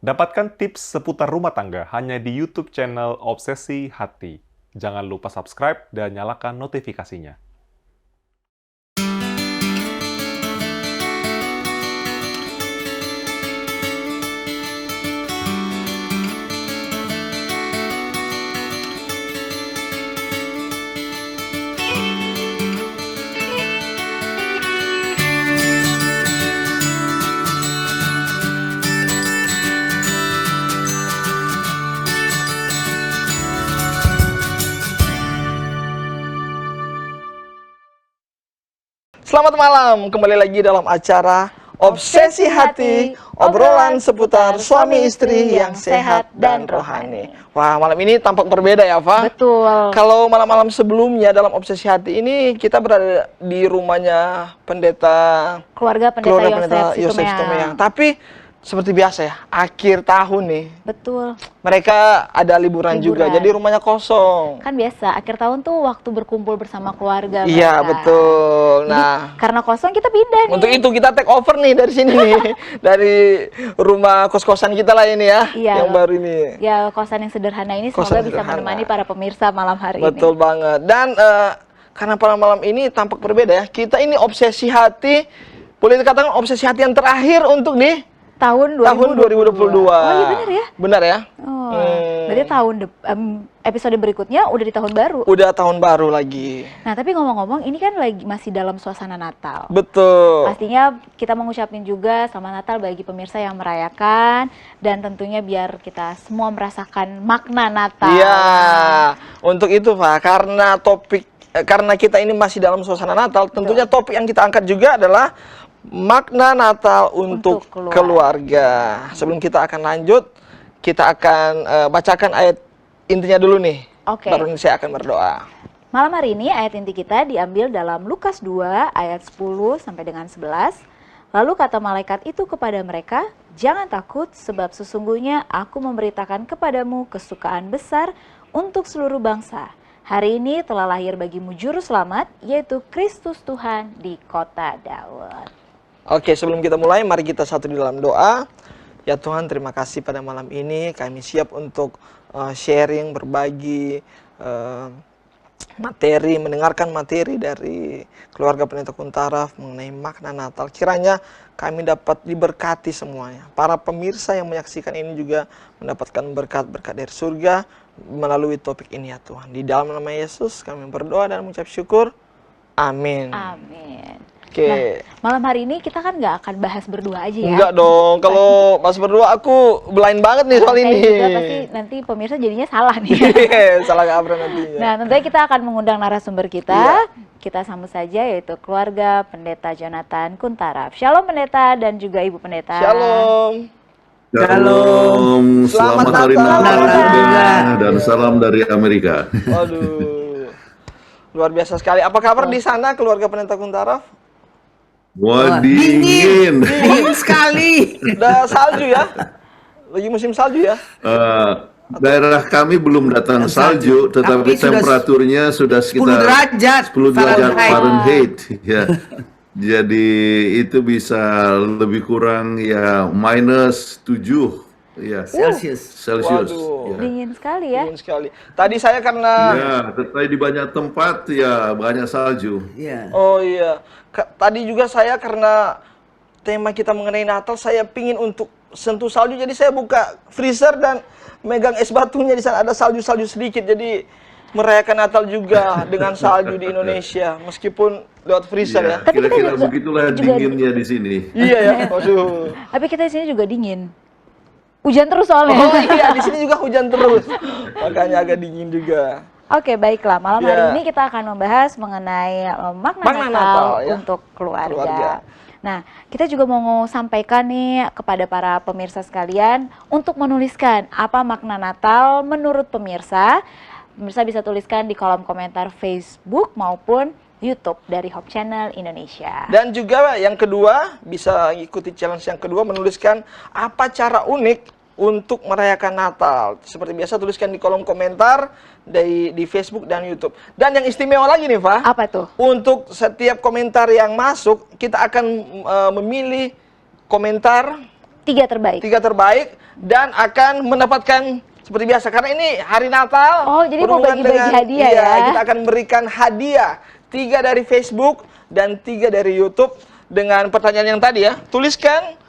Dapatkan tips seputar rumah tangga hanya di YouTube channel Obsesi Hati. Jangan lupa subscribe dan nyalakan notifikasinya. Selamat malam, kembali lagi dalam acara Obsesi Hati, obrolan seputar suami istri yang sehat dan rohani. Wah, malam ini tampak berbeda ya, Fa? Betul. Kalau malam-malam sebelumnya dalam Obsesi Hati ini kita berada di rumahnya keluarga pendeta Yosef Situmeyang. Tapi seperti biasa ya, akhir tahun nih. Betul. Mereka ada liburan juga, jadi rumahnya kosong. Kan biasa, akhir tahun tuh waktu berkumpul bersama keluarga. Iya, betul. Jadi, Nah, karena kosong kita pindah nih. untuk itu kita take over nih dari sini nih. Dari rumah kos-kosan kita lah ini ya, Iya, yang baru ini. Ya, kosan yang sederhana ini Kosan semoga bisa sederhana. menemani para pemirsa malam hari Betul ini. banget. Dan karena pada malam ini tampak berbeda ya, kita ini obsesi hati, boleh dikatakan obsesi hati yang terakhir untuk di Tahun 2022. Oh iya benar ya? Benar ya? Oh, berarti episode berikutnya udah di tahun baru. Udah tahun baru lagi. Nah, tapi ngomong-ngomong ini kan lagi masih dalam suasana Natal. Betul. Pastinya kita mengucapin juga selamat Natal bagi pemirsa yang merayakan, dan tentunya biar kita semua merasakan makna Natal. Iya. Untuk itu, Pak, karena kita ini masih dalam suasana Natal, tentunya topik yang kita angkat juga adalah makna Natal untuk keluarga. Sebelum kita akan lanjut, kita akan bacakan ayat intinya dulu nih. Oke. Baru ini saya akan berdoa. Malam hari ini ayat inti kita diambil dalam Lukas 2 ayat 10 sampai dengan 11. Lalu kata malaikat itu kepada mereka, "Jangan takut, sebab sesungguhnya aku memberitakan kepadamu kesukaan besar untuk seluruh bangsa. Hari ini telah lahir bagimu juru selamat, yaitu Kristus Tuhan di kota Daud." Oke, sebelum kita mulai, mari kita satu di dalam doa. Ya Tuhan, terima kasih pada malam ini. Kami siap untuk sharing, berbagi materi, mendengarkan materi dari keluarga Pendeta Kuntaraf mengenai makna Natal. Kiranya kami dapat diberkati semuanya. Para pemirsa yang menyaksikan ini juga mendapatkan berkat-berkat dari surga melalui topik ini ya Tuhan. Di dalam nama Yesus kami berdoa dan mengucap syukur. Amin. Amin. Oke. Nah, malam hari ini kita kan nggak akan bahas berdua aja ya. Enggak dong, kalau pas berdua aku blind banget nih soal ini. Juga pasti nanti pemirsa jadinya salah nih. Salah kaprah nanti. Nah, tentunya kita akan mengundang narasumber kita. Iya. Kita sambut saja, yaitu keluarga Pendeta Jonathan Kuntaraf. Shalom Pendeta dan juga Ibu Pendeta. Shalom. Shalom, selamat hari Natal. Natal dan salam dari Amerika. Waduh, luar biasa sekali. Apa kabar di sana keluarga Pendeta Kuntaraf? Wah, dingin. Dingin sekali. Udah salju ya? Lagi musim salju ya? Daerah kami belum datang salju, tetapi Tapi sudah temperaturnya sudah 10 sekitar derajat 10 derajat Fahrenheit. Fahrenheit. Ya. Jadi itu bisa lebih kurang ya -7 ya Celsius. Celsius. Waduh. Ya. Dingin sekali ya. Dingin sekali. Tadi saya karena Ya, tetapi di banyak tempat ya banyak salju. Iya. oh iya, tadi juga saya karena tema kita mengenai Natal, saya pingin untuk sentuh salju, jadi saya buka freezer dan megang es batunya, di sana ada salju-salju sedikit, jadi merayakan Natal juga dengan salju di Indonesia, meskipun lewat freezer ya. Tapi kita Kira-kira juga- begitulah juga- dinginnya di sini. Iya ya, waduh. Tapi kita di sini juga dingin. Hujan terus soalnya. Oh iya, di sini juga hujan terus, makanya agak dingin juga. Oke, baiklah. Malam hari Ya. ini kita akan membahas mengenai makna Makna Natal, Natal, ya. untuk keluarga. Keluarga. Nah, kita juga mau sampaikan nih kepada para pemirsa sekalian untuk menuliskan apa makna Natal menurut pemirsa. Pemirsa bisa tuliskan di kolom komentar Facebook maupun YouTube dari Hope Channel Indonesia. Dan juga yang kedua, bisa ikuti challenge yang kedua, menuliskan apa cara unik untuk merayakan Natal. Seperti biasa, tuliskan di kolom komentar di Facebook dan YouTube. Dan yang istimewa lagi nih, Fa. Apa tuh? Untuk setiap komentar yang masuk, kita akan memilih komentar 3 terbaik. 3 terbaik dan akan mendapatkan seperti biasa karena ini hari Natal. Oh, jadi mau berhubungan bagi-bagi dengan- hadiah iya, ya. kita akan berikan hadiah 3 dari Facebook dan 3 dari YouTube dengan pertanyaan yang tadi ya. Tuliskan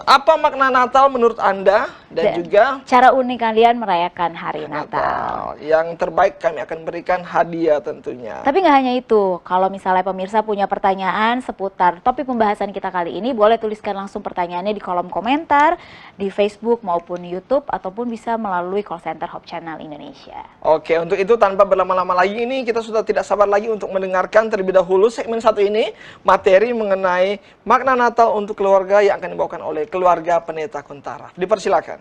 apa makna Natal menurut Anda dan juga cara unik kalian merayakan hari Natal. yang terbaik kami akan berikan hadiah tentunya. Tapi nggak hanya itu, kalau misalnya pemirsa punya pertanyaan seputar topik pembahasan kita kali ini, boleh tuliskan langsung pertanyaannya di kolom komentar, di Facebook maupun YouTube, ataupun bisa melalui call center Hope Channel Indonesia. Oke, untuk itu tanpa berlama-lama lagi ini kita sudah tidak sabar lagi untuk mendengarkan terlebih dahulu segmen 1 ini, materi mengenai makna Natal untuk keluarga yang akan dibawakan oleh keluarga Pendeta Kuntaraf. Dipersilakan.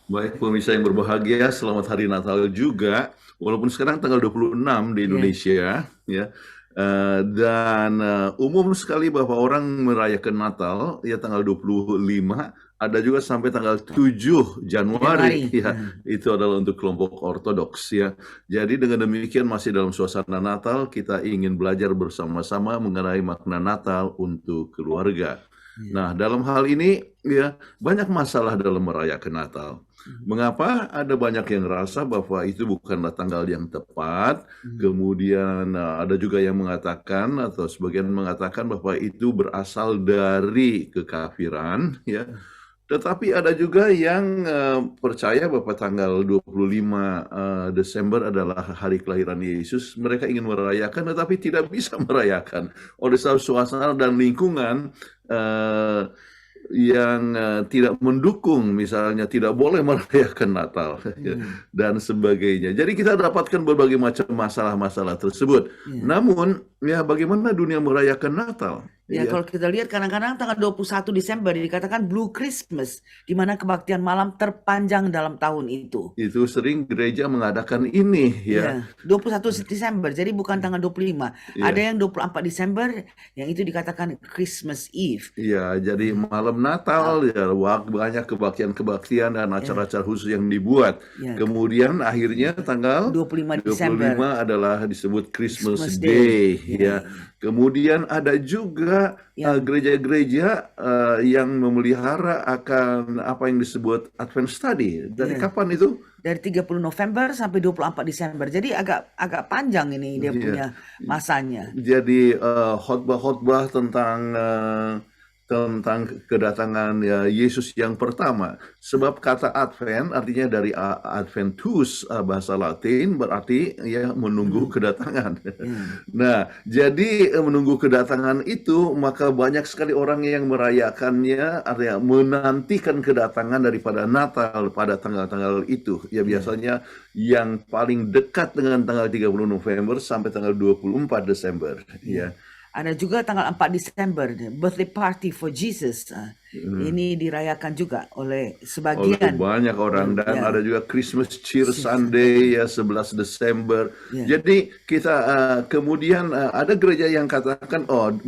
Baik, pemirsa yang berbahagia, selamat hari Natal juga. Walaupun sekarang tanggal 26 di Indonesia, ya. Dan umum sekali bahwa orang merayakan Natal ya tanggal 25, ada juga sampai tanggal 7 Januari ya. Itu adalah untuk kelompok ortodoks ya. Jadi dengan demikian masih dalam suasana Natal, kita ingin belajar bersama-sama mengenai makna Natal untuk keluarga. Nah, dalam hal ini ya banyak masalah dalam merayakan Natal. Mengapa? Ada banyak yang rasa bahwa itu bukanlah tanggal yang tepat. Kemudian ada juga yang mengatakan atau sebagian mengatakan bahwa itu berasal dari kekafiran ya. Tetapi ada juga yang percaya bahwa tanggal 25 Desember adalah hari kelahiran Yesus. Mereka ingin merayakan tetapi tidak bisa merayakan oleh suasana dan lingkungan yang tidak mendukung, misalnya tidak boleh merayakan Natal dan sebagainya. Jadi kita dapatkan berbagai macam masalah-masalah tersebut. Namun, ya bagaimana dunia merayakan Natal? Ya, kalau kita lihat kadang-kadang tanggal 21 Desember dikatakan Blue Christmas, di mana kebaktian malam terpanjang dalam tahun itu. Itu sering gereja mengadakan ini ya. 21 Desember, jadi bukan tanggal 25. Ada yang 24 Desember, yang itu dikatakan Christmas Eve. Iya, jadi malam Natal ya banyak kebaktian-kebaktian dan acara-acara khusus yang dibuat. Kemudian akhirnya tanggal 25 Desember 25 adalah disebut Christmas Day ya. Kemudian ada juga gereja-gereja yang memelihara akan apa yang disebut Advent Study. Dari kapan itu? Dari 30 November sampai 24 Desember. Jadi agak panjang ini dia punya masanya. Jadi khotbah-khotbah tentang kedatangan Yesus yang pertama. Sebab kata Advent artinya dari Adventus bahasa Latin berarti ya menunggu kedatangan. Nah, jadi menunggu kedatangan itu maka banyak sekali orang yang merayakannya artinya menantikan kedatangan daripada Natal pada tanggal-tanggal itu. Ya biasanya yang paling dekat dengan tanggal 30 November sampai tanggal 24 Desember ya. Ada juga tanggal 4 Desember, birthday party for Jesus. Ini dirayakan juga oleh sebagian. Oleh banyak orang. Dan ada juga Christmas Cheer Sunday ya 11 Desember. Jadi kita kemudian ada gereja yang katakan 18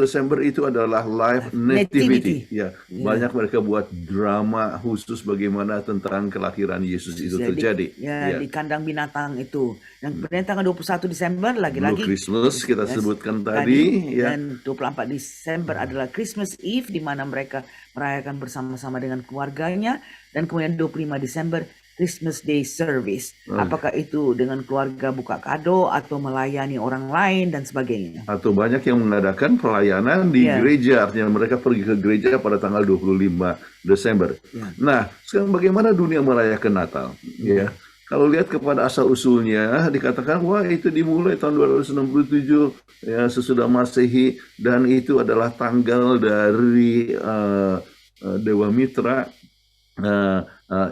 Desember itu adalah Live Nativity. Ya, banyak mereka buat drama khusus bagaimana tentang kelahiran Yesus itu terjadi. Di kandang binatang itu. Yang kemudian tanggal 21 Desember lagi-lagi Blue Christmas kita sebutkan tadi ya. Dan 24 Desember adalah Christmas Eve di mana mereka merayakan bersama-sama dengan keluarganya, dan kemudian 25 Desember Christmas Day Service. Apakah itu dengan keluarga buka kado atau melayani orang lain dan sebagainya. Atau banyak yang mengadakan pelayanan di gereja, artinya mereka pergi ke gereja pada tanggal 25 Desember. Nah, sekarang bagaimana dunia merayakan Natal? Ya. Kalau lihat kepada asal-usulnya, dikatakan, wah itu dimulai tahun 267 ya, sesudah Masehi, dan itu adalah tanggal dari Dewa Mitra.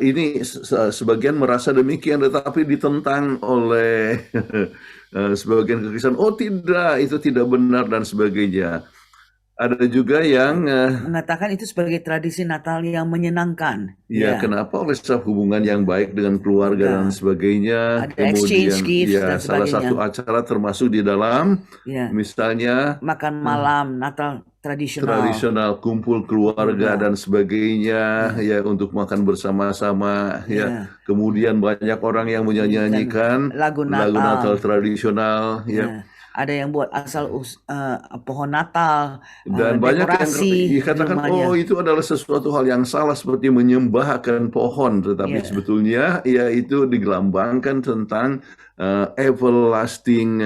Ini sebagian merasa demikian, tetapi ditentang oleh sebagian kekristenan. Oh tidak, itu tidak benar dan sebagainya. Ada juga yang mengatakan itu sebagai tradisi Natal yang menyenangkan. Ya, kenapa? Oleh sebab hubungan yang baik dengan keluarga dan sebagainya. Ada exchange gifts dan salah satu acara termasuk di dalam, misalnya makan malam Natal tradisional, kumpul keluarga dan sebagainya, ya untuk makan bersama-sama, ya. Kemudian banyak orang yang menyanyikan lagu Natal tradisional, ya. ada yang buat pohon Natal, Dan banyak yang dekorasi di katakan, rumahnya. oh itu adalah sesuatu hal yang salah seperti menyembahkan pohon, tetapi Ya, sebetulnya ya itu digelambangkan tentang everlasting,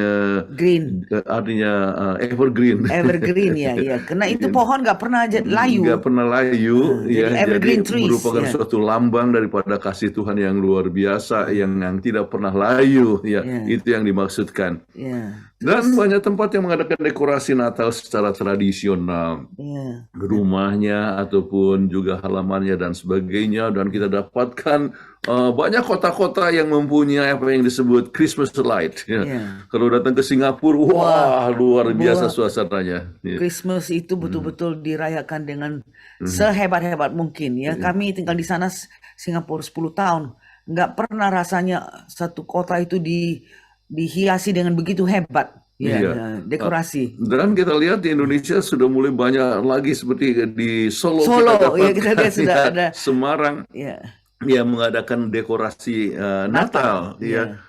green, artinya evergreen. evergreen ya, ya. Karena itu pohon nggak pernah layu. Nggak pernah layu, Jadi ya. evergreen Jadi trees, merupakan ya. suatu lambang daripada kasih Tuhan yang luar biasa, yang tidak pernah layu, ya. Ya. Itu yang dimaksudkan. Ya. Dan banyak tempat yang mengadakan dekorasi Natal secara tradisional, Ya. rumahnya ataupun juga halamannya dan sebagainya. Dan kita dapatkan banyak kota-kota yang mempunyai apa yang disebut Christmas light. Ya. Ya. Kalau datang ke Singapura, wah luar biasa suasananya. Ya. Christmas itu betul-betul dirayakan dengan sehebat-hebat mungkin ya. Kami tinggal di sana Singapura 10 tahun, nggak pernah rasanya satu kota itu dihiasi dengan begitu hebat ya, Iya. dekorasi. Dan kita lihat di Indonesia sudah mulai banyak lagi seperti di Solo, Solo, kita ya, kita lihat sudah ya, ada. Semarang Ya. yang mengadakan dekorasi Natal, ya.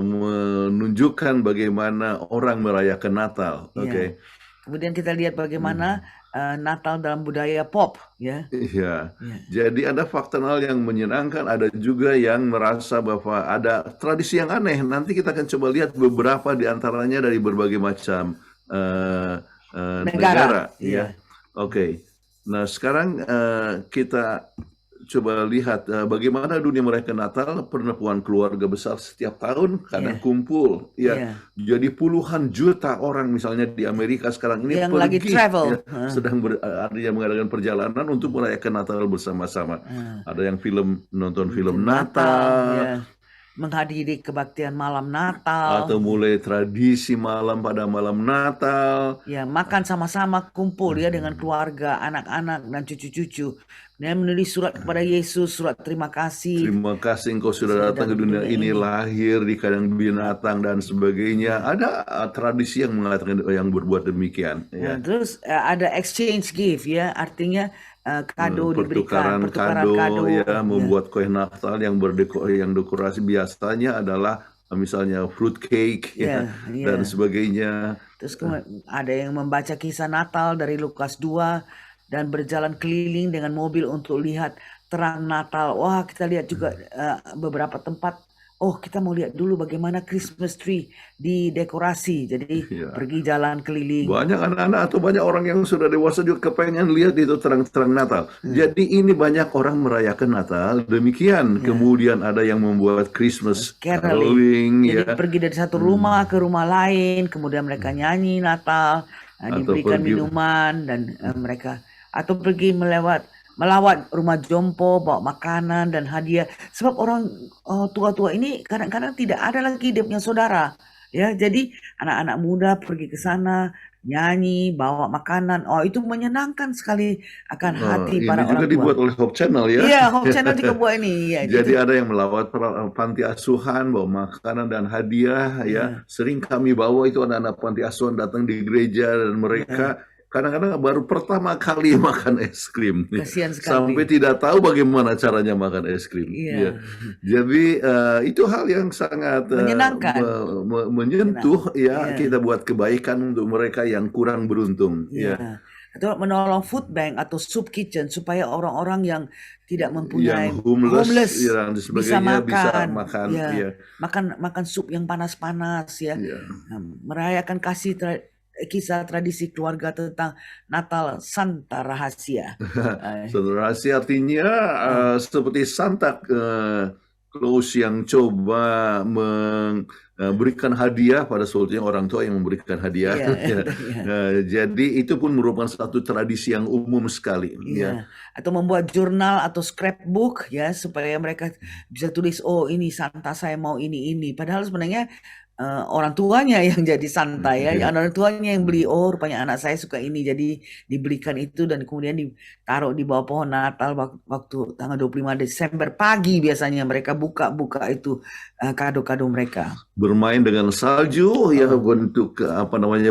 Menunjukkan bagaimana orang merayakan Natal. Iya. Oke. Kemudian kita lihat bagaimana Natal dalam budaya pop ya. Iya. Iya. Jadi ada fakta hal yang menyenangkan, ada juga yang merasa bahwa ada tradisi yang aneh. Nanti kita akan coba lihat beberapa di antaranya dari berbagai macam negara. Iya. Ya. Oke. Nah, sekarang kita coba lihat bagaimana dunia merayakan Natal, pertemuan keluarga besar setiap tahun, kadang kumpul, ya. Jadi puluhan juta orang misalnya di Amerika sekarang ini yang pergi, lagi travel, ya, sedang artinya mengadakan perjalanan untuk merayakan Natal bersama-sama. Ada yang nonton film Natal, ya. Menghadiri kebaktian malam Natal, atau mulai tradisi malam pada malam Natal. Ya, makan sama-sama, kumpul ya dengan keluarga, anak-anak dan cucu-cucu. Dia menulis surat kepada Yesus, surat terima kasih. Terima kasih engkau sudah datang ke dunia ini, lahir di kandang binatang dan sebagainya. Ada tradisi yang mengatakan yang berbuat demikian. Ya. Terus ada exchange gift ya, artinya kado diberikan, pertukaran kado ya, membuat kue Natal yang dekorasi biasanya adalah misalnya fruit cake ya, dan sebagainya. Terus ada yang membaca kisah Natal dari Lukas 2 dan berjalan keliling dengan mobil untuk lihat terang Natal. Wah, kita lihat juga beberapa tempat. Oh, kita mau lihat dulu bagaimana Christmas tree didekorasi. Jadi pergi jalan keliling. Banyak anak-anak atau banyak orang yang sudah dewasa juga kepengen lihat itu terang-terang Natal. Jadi ini banyak orang merayakan Natal demikian. Kemudian ada yang membuat Christmas caroling. Jadi pergi dari satu rumah ke rumah lain. Kemudian mereka nyanyi Natal. Diberikan minuman dan mereka. Atau pergi melawat rumah jompo, bawa makanan dan hadiah. Sebab orang tua-tua ini kadang-kadang tidak ada lagi dia punya saudara. Ya, jadi anak-anak muda pergi ke sana, nyanyi, bawa makanan. Oh, itu menyenangkan sekali akan hati para orang tua. Ini juga dibuat oleh Hope Channel ya. Iya, Hope Channel juga buat ini. Ya, jadi ada yang melawat panti asuhan, bawa makanan dan hadiah. Ya, sering kami bawa itu anak-anak panti asuhan datang di gereja dan mereka kadang-kadang baru pertama kali makan es krim, sampai tidak tahu bagaimana caranya makan es krim. Ya. Jadi itu hal yang sangat menyenangkan, menyentuh ya. Kita buat kebaikan untuk mereka yang kurang beruntung. Ya. Atau menolong food bank atau soup kitchen supaya orang-orang yang tidak mempunyai yang homeless dan sebagainya bisa makan, makan sup yang panas-panas ya. Merayakan kisah tradisi keluarga tentang Natal Santa Rahasia. Santa Rahasia artinya seperti Santa Claus yang coba memberikan hadiah pada seluruhnya orang tua yang memberikan hadiah. Jadi itu pun merupakan satu tradisi yang umum sekali. Ya. Atau membuat jurnal atau scrapbook ya supaya mereka bisa tulis, oh ini Santa saya mau ini. Padahal sebenarnya orang tuanya yang jadi Santa ya, orang tuanya yang beli, oh rupanya anak saya suka ini, jadi dibelikan itu dan kemudian ditaruh di bawah pohon Natal waktu tanggal 25 Desember pagi biasanya mereka buka itu kado-kado mereka. Bermain dengan salju ya, untuk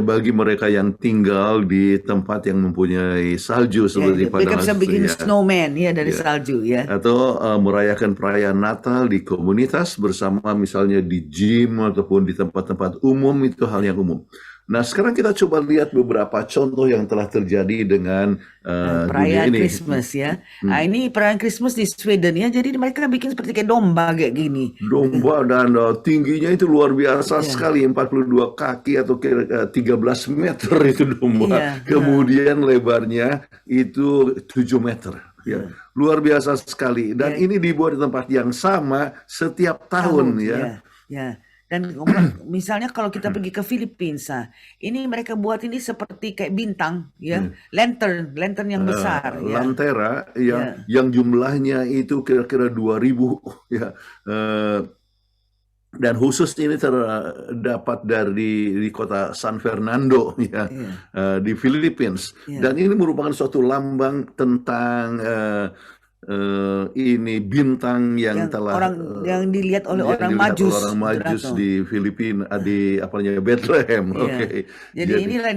bagi mereka yang tinggal di tempat yang mempunyai salju seperti pada mereka bisa bikin snowman ya dari salju ya. Atau merayakan perayaan Natal di komunitas bersama misalnya di gym ataupun di tempat-tempat umum itu hal yang umum. Nah, sekarang kita coba lihat beberapa contoh yang telah terjadi dengan dunia perayaan ini. Christmas ya. Nah, ini perayaan Christmas di Sweden ya. Jadi mereka bikin seperti kayak domba kayak gini. Domba dan tingginya itu luar biasa Iya. sekali, 42 kaki atau kira 13 meter itu domba. Iya. Kemudian lebarnya itu 7 meter. Ya, luar biasa sekali. Dan Iya. ini dibuat di tempat yang sama setiap tahun ya. Ya. Dan misalnya kalau kita pergi ke Filipina, ini mereka buat ini seperti kayak bintang, ya, lantern yang besar, ya. Lantera yang jumlahnya itu kira-kira 2000 ya. Dan khusus ini terdapat di kota San Fernando ya, di Filipina. Dan ini merupakan suatu lambang tentang ini bintang yang telah yang dilihat oleh orang Majus di Filipina, di Bethlehem. Oke. Jadi inilah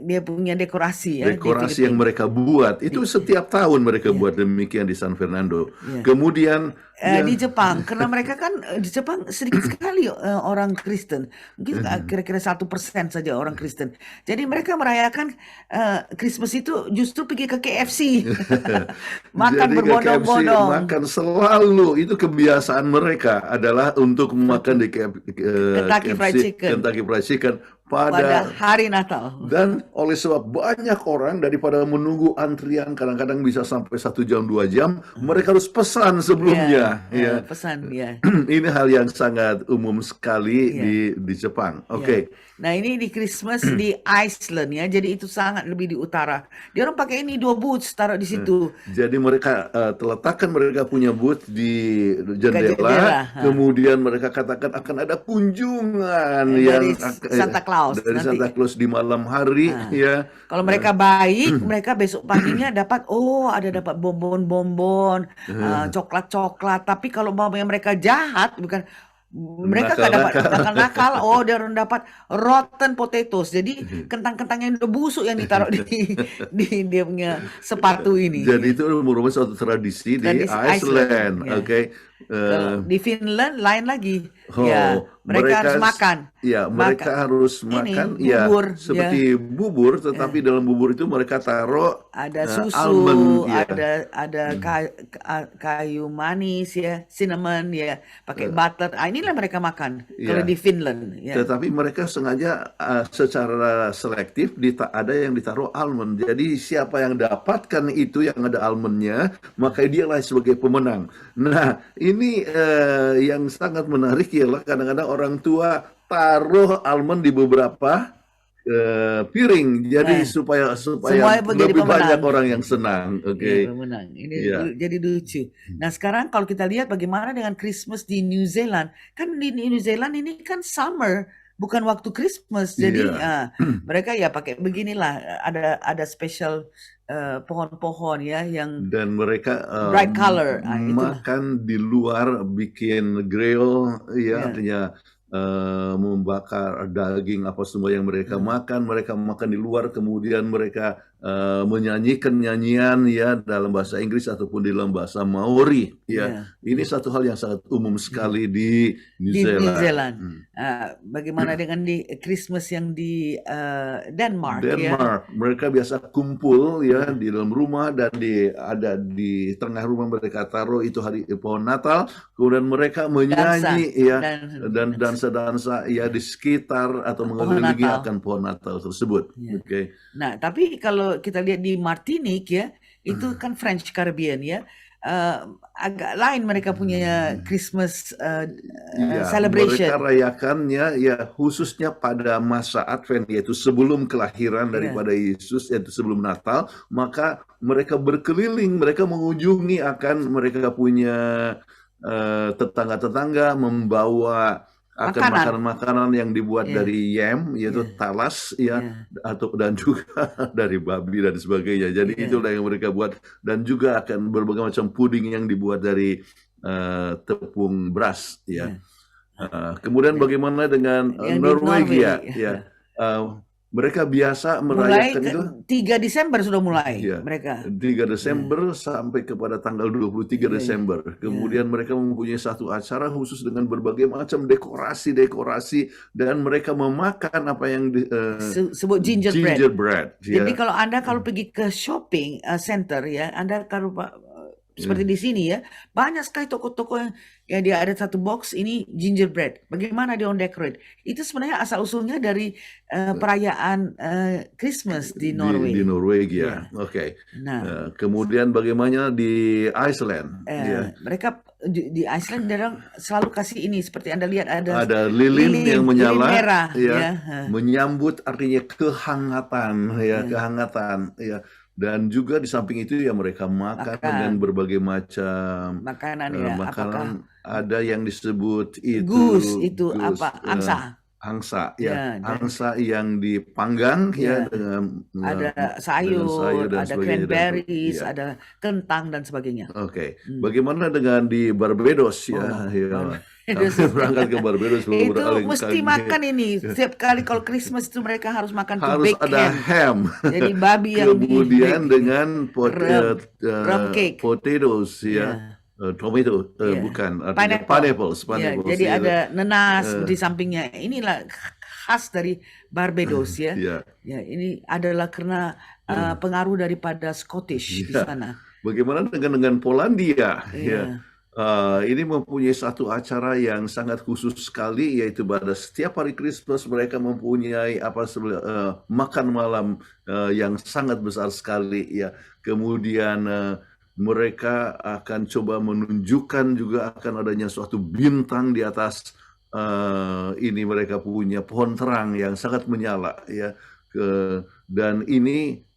dia punya dekorasi ya. Dekorasi yang mereka buat itu setiap tahun mereka buat demikian di San Fernando. Kemudian di Jepang, karena mereka kan di Jepang sedikit sekali orang Kristen, mungkin kira-kira 1% saja orang Kristen. Jadi mereka merayakan Christmas itu justru pergi ke KFC, makan berbondong-bondong. Makan selalu, itu kebiasaan mereka adalah untuk makan di Kentucky Fried Chicken pada hari Natal. Dan oleh sebab banyak orang daripada menunggu antrian kadang-kadang bisa sampai 1 jam 2 jam, mereka harus pesan sebelumnya. Pesan ya. Ini hal yang sangat umum sekali di Jepang. Oke. Nah ini di Christmas di Iceland ya, jadi itu sangat lebih di utara. Dia orang pakai ini 2 booths taruh di situ. Jadi mereka letakkan mereka punya booth di jendela, kemudian mereka katakan akan ada kunjungan dari yang Santa Claus. Dari Santa Claus di malam hari ya. Kalau mereka baik, mereka besok paginya dapat dapat bonbon-bonbon, coklat-coklat. Tapi kalau mereka jahat, bukan mereka nggak dapat nakal, dia dapat rotten potatoes. Jadi kentang-kentang yang udah busuk yang ditaruh di dia punya sepatu ini. Jadi itu merupakan suatu tradisi di Iceland. Oke. Di Finland lain lagi. Mereka harus makan. Mereka harus makan bubur, seperti bubur, tetapi dalam bubur itu mereka taruh ada susu, almond, ada kayu manis ya, cinnamon ya, pakai butter. Inilah mereka makan kalau di Finland. Tetapi mereka sengaja secara selektif ada yang ditaruh almond. Jadi siapa yang dapatkan itu yang ada almondnya, maka dialah sebagai pemenang. Nah, ini yang sangat menarik ialah kadang-kadang orang tua taruh almond di beberapa piring, jadi supaya lebih banyak orang yang senang. Oke. Ini jadi lucu. Nah sekarang kalau kita lihat bagaimana dengan Christmas di New Zealand, kan di New Zealand ini kan summer, bukan waktu Christmas. Jadi mereka pakai beginilah, ada special pohon-pohon yang dan mereka bright color. Makan di luar, bikin grill artinya membakar daging apa semua yang mereka makan di luar, kemudian mereka menyanyikan nyanyian dalam bahasa Inggris ataupun di dalam bahasa Maori ini satu hal yang sangat umum sekali di New Zealand. Bagaimana dengan di Christmas yang di Denmark? Mereka biasa kumpul di dalam rumah, dan ada di tengah rumah mereka taruh itu hari pohon Natal, kemudian mereka menyanyi dan dansa di sekitar atau mengelilingi akan pohon Natal tersebut. Oke. Nah, tapi kalau kita lihat di Martinique itu kan French Caribbean agak lain mereka punya Christmas celebration. Mereka rayakannya khususnya pada masa Advent, yaitu sebelum kelahiran daripada Yesus, yaitu sebelum Natal, maka mereka berkeliling, mereka mengunjungi mereka punya tetangga-tetangga, membawa makanan yang dibuat dari yam, yaitu talas dan juga dari babi dan sebagainya. Jadi itulah yang mereka buat, dan juga akan berbagai macam puding yang dibuat dari tepung beras Kemudian bagaimana dengan Norwegia? mereka biasa Mulai merayakan itu 3 Desember sudah mulai ya, mereka. 3 Desember sampai kepada tanggal 23 Iya, Desember. Kemudian mereka mempunyai satu acara khusus dengan berbagai macam dekorasi-dekorasi dan mereka memakan apa yang sebut gingerbread. gingerbread. Jadi Ya. kalau Anda pergi ke shopping center ya, Anda kalau seperti di sini ya, banyak sekali toko-toko yang dia ada satu box ini gingerbread. Bagaimana dia on decorate? Itu sebenarnya asal usulnya dari perayaan Christmas di Norway. Di Norwegia. Oke. Nah, Kemudian bagaimana di Iceland? Ya. mereka di Iceland dia selalu kasih ini seperti Anda lihat ada lilin yang menyala, lilin merah, ya, menyambut artinya kehangatan, ya, kehangatan, ya. Dan juga di samping itu ya mereka makan dengan berbagai macam makanan ya. makanan. Ada yang disebut itu Goose, itu apa? Angsa. Angsa, ya, Ya, angsa yang dipanggang, ya, dengan ada sayur, dan ada sebagainya, cranberries, ya. ada kentang dan sebagainya. Oke. Bagaimana dengan di Barbados, ya? Ya. Kami berangkat ke Barbados Itu beberapa mesti kali. makan ini. Setiap kali kalau Christmas itu mereka harus makan tuh Harus baked ada ham. ham. Jadi babi yang Kemudian dengan rum cake. potatoes, ya. Tomato, bukan, artinya pineapples. Ya, jadi ya. ada nenas di sampingnya. Inilah khas dari Barbados ya. Ya. Ya, ini adalah karena pengaruh daripada Scottish di sana. Bagaimana dengan Polandia? Iya. Ya. Ini mempunyai satu acara yang sangat khusus sekali, yaitu pada setiap hari Christmas mereka mempunyai makan malam yang sangat besar sekali, ya. Kemudian mereka akan coba menunjukkan juga akan adanya suatu bintang di atas ini, mereka punya pohon terang yang sangat menyala, ya. Dan ini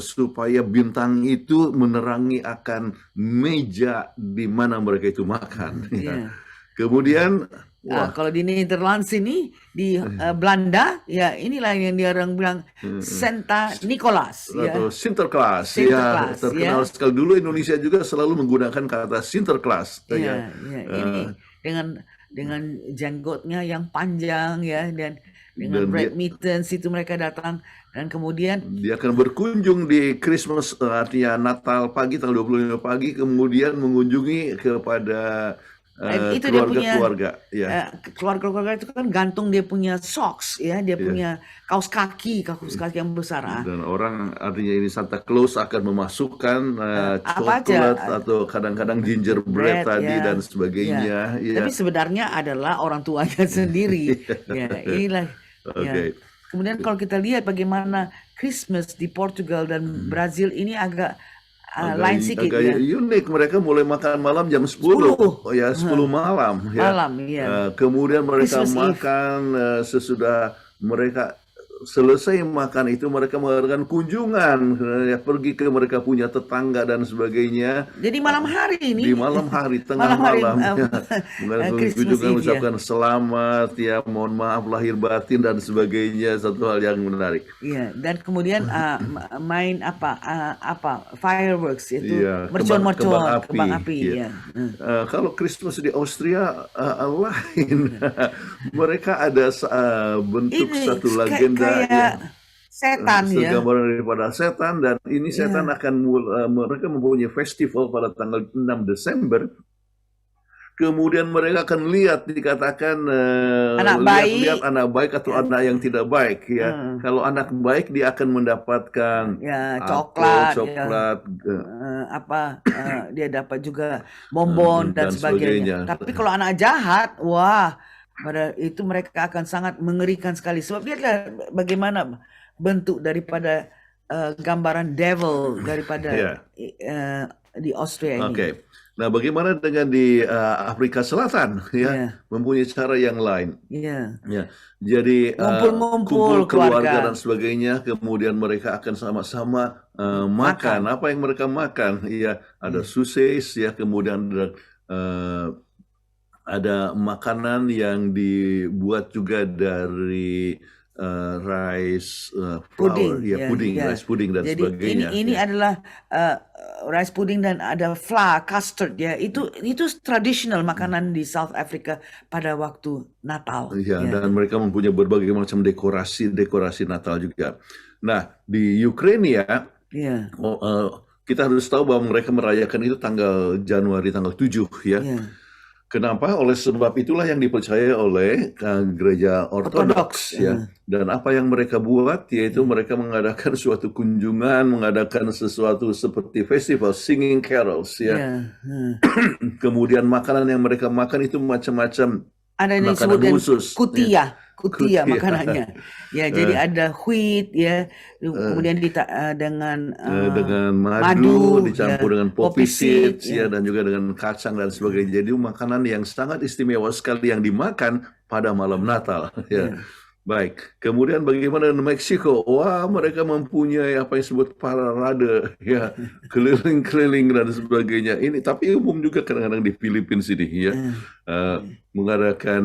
supaya bintang itu menerangi akan meja di mana mereka itu makan. Ya. Kemudian kalau di Nederlands ini di Belanda ya, inilah yang dia orang bilang Santa Nicholas atau Sinterklaas. Sinterklaas, Ya, terkenal sekali. Dulu Indonesia juga selalu menggunakan kata Sinterklaas. Ya, ini dengan jenggotnya yang panjang ya, dan dengan red mittens itu mereka datang. Dan kemudian dia akan berkunjung di Christmas, artinya Natal pagi, tanggal 25 pagi, kemudian mengunjungi kepada keluarga-keluarga. Ya. Keluarga-keluarga itu kan gantung dia punya socks ya, dia punya kaos kaki yang besar. Dan orang, artinya ini Santa Claus akan memasukkan coklat atau kadang-kadang gingerbread tadi dan sebagainya. Ya. Tapi sebenarnya adalah orang tuanya sendiri. Ya, inilah. Okay. Ya. Kemudian kalau kita lihat bagaimana Christmas di Portugal dan Brazil ini agak lain sedikit, agak unik. Mereka mulai makan malam jam 10. Oh ya, 10 malam. Ya. Malam, ya. Kemudian mereka Christmas makan sesudah mereka selesai makan itu, mereka mengadakan kunjungan, ya, pergi ke mereka punya tetangga dan sebagainya. Jadi malam hari ini. Di malam hari, tengah malam. Mengadakan kunjungan, mengucapkan selamat, ya, mohon maaf lahir batin dan sebagainya. Satu hal yang menarik. Iya, dan kemudian main fireworks itu, mercon-mercon, kembang api. Ya. Kalau Christmas di Austria lain. Mereka ada bentuk satu legenda. Kayak setan ya. Gambaran daripada setan, dan ini setan akan mereka mempunyai festival pada tanggal 6 Desember. Kemudian mereka akan dikatakan lihat anak baik atau anak yang tidak baik, ya. Kalau anak baik dia akan mendapatkan coklat, dia dapat juga bonbon dan sebagainya. Tapi kalau anak jahat, wah, pada itu mereka akan sangat mengerikan sekali. Sebab lihatlah bagaimana bentuk daripada gambaran devil daripada di Austria ini. Okay. Nah, bagaimana dengan di Afrika Selatan? Ya, mempunyai cara yang lain. Ya, jadi kumpul keluarga dan sebagainya. Kemudian mereka akan sama-sama makan. Apa yang mereka makan? Ya, ada sausage, ya, kemudian ada makanan yang dibuat juga dari rice Pudding, flour, ya ya, pudding, ya. rice pudding dan Jadi sebagainya. ini Ya. adalah rice pudding dan ada flour, custard ya. Itu tradisional makanan di South Africa pada waktu Natal. Ya, Ya. dan mereka mempunyai berbagai macam dekorasi Natal juga. Nah, di Ukraina Ya. kita harus tahu bahwa mereka merayakan itu tanggal Januari tanggal 7 ya. Ya. Kenapa? Oleh sebab itulah yang dipercaya oleh gereja Ortodoks, Ortodoks ya. Dan apa yang mereka buat yaitu mereka mengadakan suatu kunjungan, mengadakan sesuatu seperti festival singing carols ya. Ya. Kemudian makanan yang mereka makan itu macam-macam. Ada yang Makanan disebut khusus, kutia Kutia. makanannya. Ya, jadi ada wheat ya, kemudian dengan dengan madu, dicampur ya, dengan poppy poppy seed, seeds ya, dan juga dengan kacang dan sebagainya. Jadi makanan yang sangat istimewa sekali yang dimakan pada malam Natal ya. Baik, kemudian bagaimana di Meksiko? Wah, mereka mempunyai apa yang disebut parade ya, keliling-keliling dan sebagainya. Ini tapi umum juga kadang-kadang di Filipina sini ya, mengadakan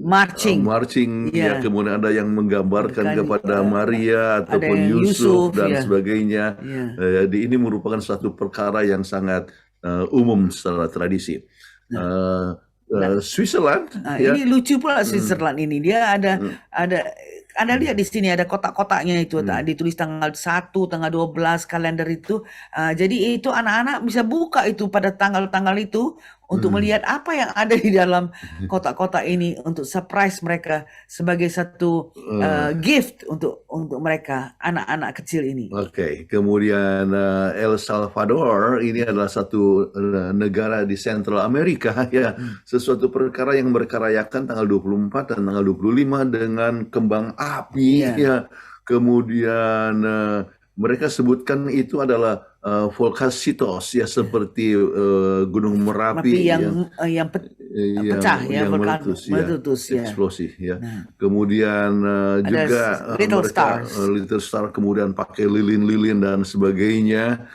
marching Ya. ya, kemudian ada yang menggambarkan kepada Maria ada ataupun yang Yusuf dan ya. sebagainya. Ya. Jadi ini merupakan satu perkara yang sangat umum secara tradisi. Switzerland ya. Ini lucu pula Switzerland ini. Dia ada Anda lihat di sini ada kotak-kotaknya itu ditulis tanggal 1, tanggal 12 kalender itu. Jadi itu anak-anak bisa buka itu pada tanggal-tanggal itu untuk melihat apa yang ada di dalam kotak-kotak ini untuk surprise mereka sebagai satu gift untuk mereka anak-anak kecil ini. Oke, kemudian El Salvador ini adalah satu negara di Central Amerika ya, sesuatu perkara yang mereka rayakan tanggal 24 dan tanggal 25 dengan kembang api ya. Kemudian mereka sebutkan itu adalah Volcasitos ya, seperti gunung Merapi yang pecah ya, meletus ya, eksplosif ya. Kemudian juga Little mereka, Stars, Little Star, kemudian pakai lilin-lilin dan sebagainya.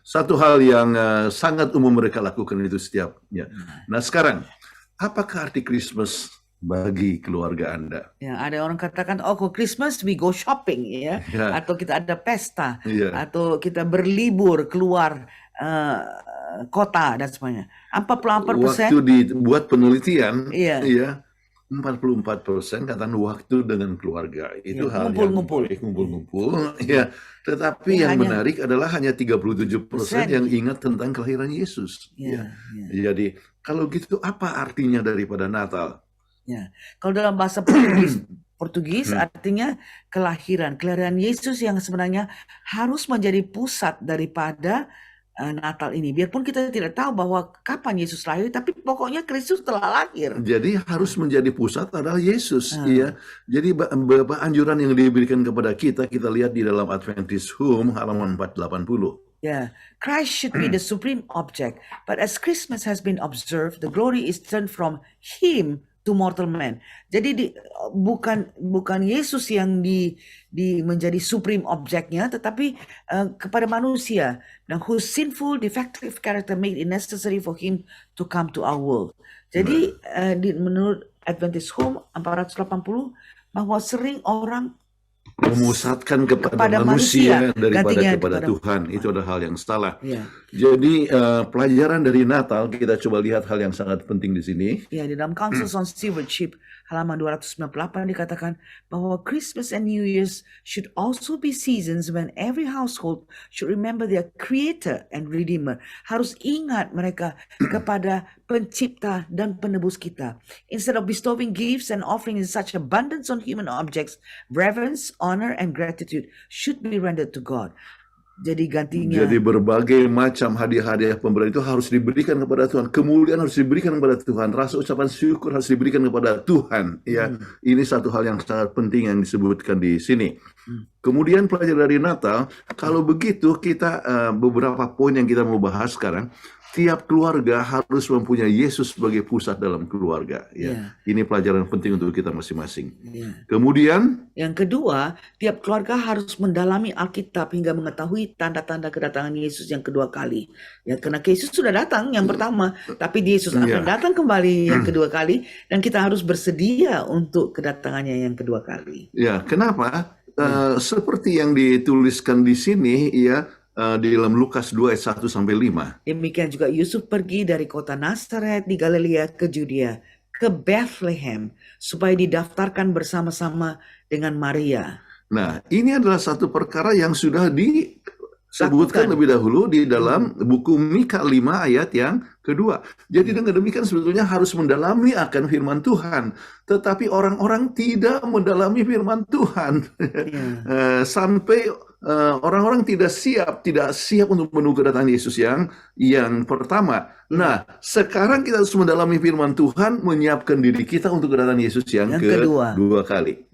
Satu hal yang sangat umum mereka lakukan itu setiapnya. Nah sekarang, apakah arti Christmas bagi keluarga Anda? Ya, ada orang katakan, oh, for Christmas we go shopping ya, atau kita ada pesta, atau kita berlibur keluar kota dan sebagainya. 44%. Waktu dibuat penelitian, 44% katakan waktu dengan keluarga. Itu hal ngumpul-ngumpul. Ngumpul-ngumpul. Ya, tetapi yang menarik adalah hanya 37% yang ingat tentang kelahiran Yesus. Jadi kalau gitu apa artinya daripada Natal? Ya, kalau dalam bahasa Portugis artinya kelahiran Yesus yang sebenarnya harus menjadi pusat daripada Natal ini. Biarpun kita tidak tahu bahwa kapan Yesus lahir, tapi pokoknya Kristus telah lahir. Jadi harus menjadi pusat adalah Yesus, ya. Jadi beberapa anjuran yang diberikan kepada kita lihat di dalam Adventist Home halaman 480. Yeah, Christ should be the supreme object, but as Christmas has been observed, the glory is turned from Him to mortal man. Jadi bukan Yesus yang menjadi supreme objeknya, tetapi kepada manusia, dan whose sinful, defective character made it necessary for Him to come to our world. Jadi menurut Adventist Home 480 bahwa sering orang memusatkan kepada manusia daripada kepada Tuhan. Itu adalah hal yang salah. Jadi pelajaran dari Natal, kita coba lihat hal yang sangat penting di sini. Ya, di dalam Councils on Stewardship halaman 298 dikatakan bahwa Christmas and New Year's should also be seasons when every household should remember their Creator and Redeemer. Harus ingat mereka kepada Pencipta dan Penebus kita. Instead of bestowing gifts and offering in such abundance on human objects, reverence, honor, and gratitude should be rendered to God. Jadi gantinya. Jadi berbagai macam hadiah-hadiah pemberian itu harus diberikan kepada Tuhan. Kemuliaan harus diberikan kepada Tuhan. Rasa ucapan syukur harus diberikan kepada Tuhan. Ya, ini satu hal yang sangat penting yang disebutkan di sini. Kemudian pelajar dari Natal, kalau begitu kita beberapa poin yang kita mau bahas sekarang. Tiap keluarga harus mempunyai Yesus sebagai pusat dalam keluarga. Ya. Ini pelajaran penting untuk kita masing-masing. Kemudian, yang kedua, tiap keluarga harus mendalami Alkitab hingga mengetahui tanda-tanda kedatangan Yesus yang kedua kali. Ya, karena Yesus sudah datang yang pertama, tapi Yesus akan datang kembali yang kedua kali, dan kita harus bersedia untuk kedatangannya yang kedua kali. Ya, kenapa? Seperti yang dituliskan di sini, ya. Di dalam Lukas 2 ayat 1 sampai 5. Demikian juga Yusuf pergi dari kota Nazaret di Galilea ke Judea, ke Bethlehem, supaya didaftarkan bersama-sama dengan Maria. Nah, ini adalah satu perkara yang sudah disebutkan lebih dahulu di dalam buku Mika 5 ayat yang kedua. Jadi dengan demikian sebetulnya harus mendalami akan firman Tuhan. Tetapi orang-orang tidak mendalami firman Tuhan. Sampai orang-orang tidak siap untuk menunggu kedatangan Yesus yang pertama. Nah, sekarang kita harus mendalami firman Tuhan, menyiapkan diri kita untuk kedatangan Yesus yang kedua kali.